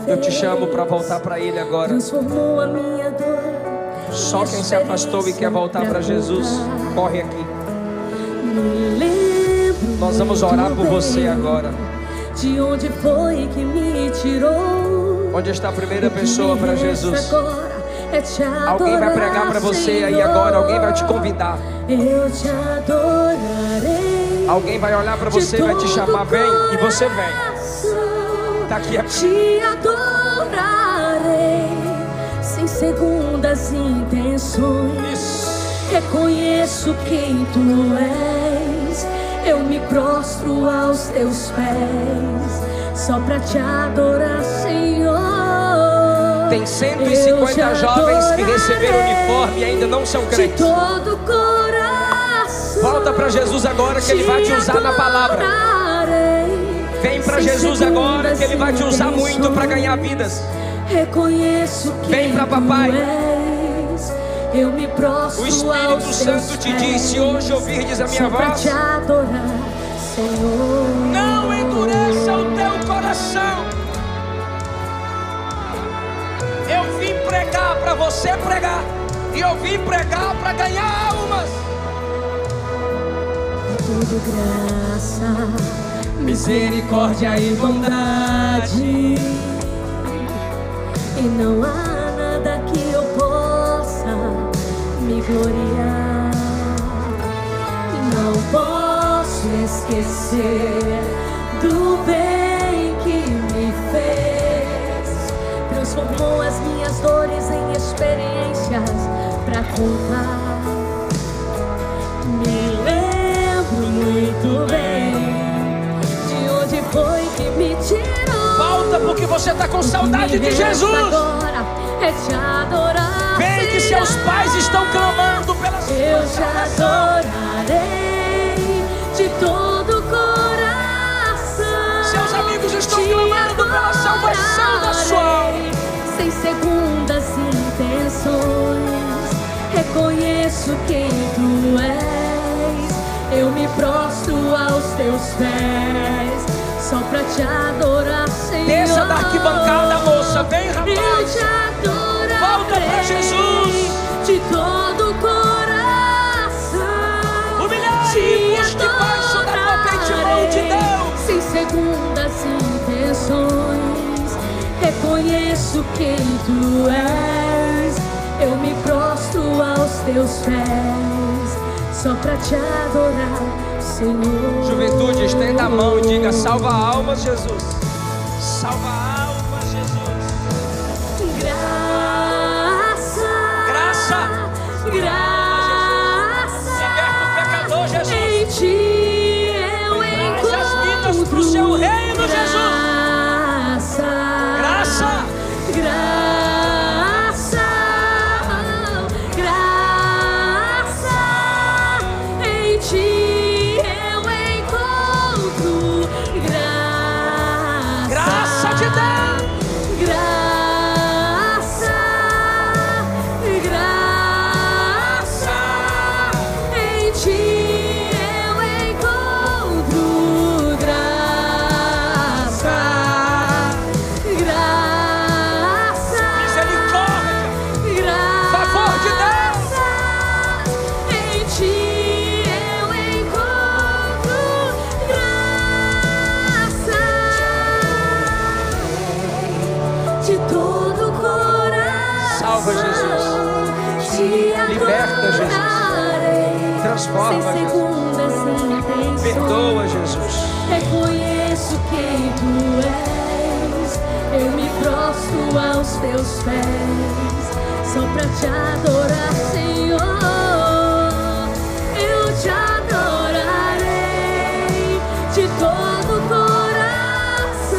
Eu te chamo para voltar para Ele agora. Transformou a minha dor. Só quem se afastou e quer voltar para Jesus, corre aqui. Nós vamos orar por você agora. De onde foi que me tirou? Onde está a primeira pessoa para Jesus? Alguém vai pregar para você Senhor. aí agora. Alguém vai te convidar. Eu te adorarei. Alguém vai olhar para você e vai te chamar. Vem, e você vem. Está aqui. Te adorarei sem segundas intenções. Isso. Reconheço quem tu és. Eu me prostro aos teus pés, só pra te adorar, Senhor. Tem 150 jovens que receberam o uniforme e ainda não são crentes. De todo coração. Volta para Jesus agora que Ele vai te usar na palavra. Vem para Jesus agora que Ele vai te usar muito para ganhar vidas. Reconheço que vem para papai. Eu me prostro. O Espírito Santo te diz: se hoje ouvirdes a minha voz, te adorar, Senhor. Não endureça o teu coração. Eu vim pregar para você pregar, e eu vim pregar para ganhar almas. Tudo graça, misericórdia e bondade, e não há nada que eu possa me gloriar. Não posso esquecer do bem que me fez. Transformou as minhas dores em experiências pra contar. Me lembro muito bem de onde foi que me tirou. Volta porque você está com saudade de Jesus. Agora é te adorar. Vem que seus pais estão clamando pela sua Eu te adorarei de todo coração. Seus amigos estão clamando pela salvação da sua alma. Sem segundas intenções, reconheço quem tu és. Eu me prostro aos teus pés, só pra te adorar, Senhor. Desça da arquibancada, moça, vem, rapaz. Eu te adorarei. Volta pra Jesus. De todo coração. Humilhai-vos debaixo da potente mão de Deus. Sem segundas intenções, reconheço quem tu és. Eu me prostro aos teus pés, só pra te adorar, Senhor. Juventude, estenda a mão e diga: salva almas, Jesus. Salva almas, Jesus. Graça, Graça, graça. liberta o pecador, Jesus. Em ti eu Jesus. Te Liberta, Jesus. adorarei, Transforma, sem Jesus. segundas intenções. Perdoa, Jesus. Reconheço quem tu és, eu me prostro aos teus pés, só pra te adorar, Senhor. Eu te adorarei de todo o coração,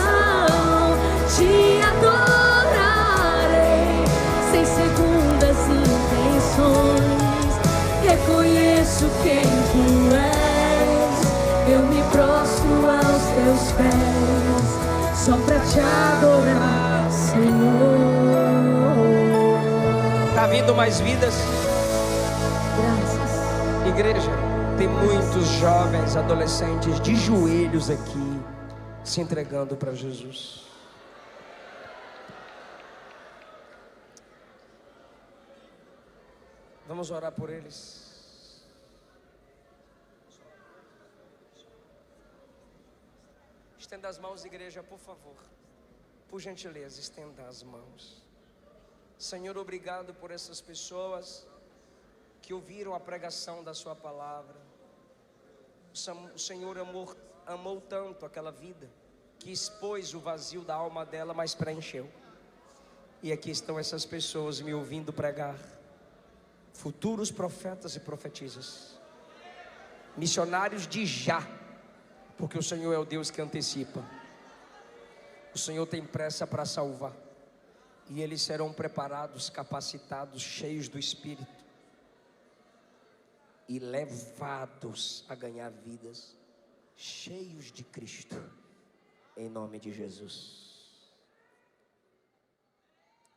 te adorarei sem segundas intenções. Reconheço quem tu és, eu me prostro aos teus pés, só pra te adorar, Senhor. Tá vindo mais vidas? Graças. Igreja, tem muitos jovens, adolescentes de joelhos aqui, se entregando para Jesus. Vamos orar por eles. Estenda as mãos, igreja, por favor. Por gentileza, estenda as mãos. Senhor, obrigado por essas pessoas que ouviram a pregação da sua palavra. O Senhor amou tanto aquela vida que expôs o vazio da alma dela, mas preencheu. E aqui estão essas pessoas me ouvindo pregar. Futuros profetas e profetisas, missionários de já, porque o Senhor é o Deus que antecipa. O Senhor tem pressa para salvar, e eles serão preparados, capacitados, cheios do Espírito e levados a ganhar vidas, cheios de Cristo, em nome de Jesus.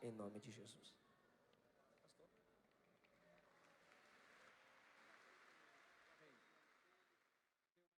Em nome de Jesus.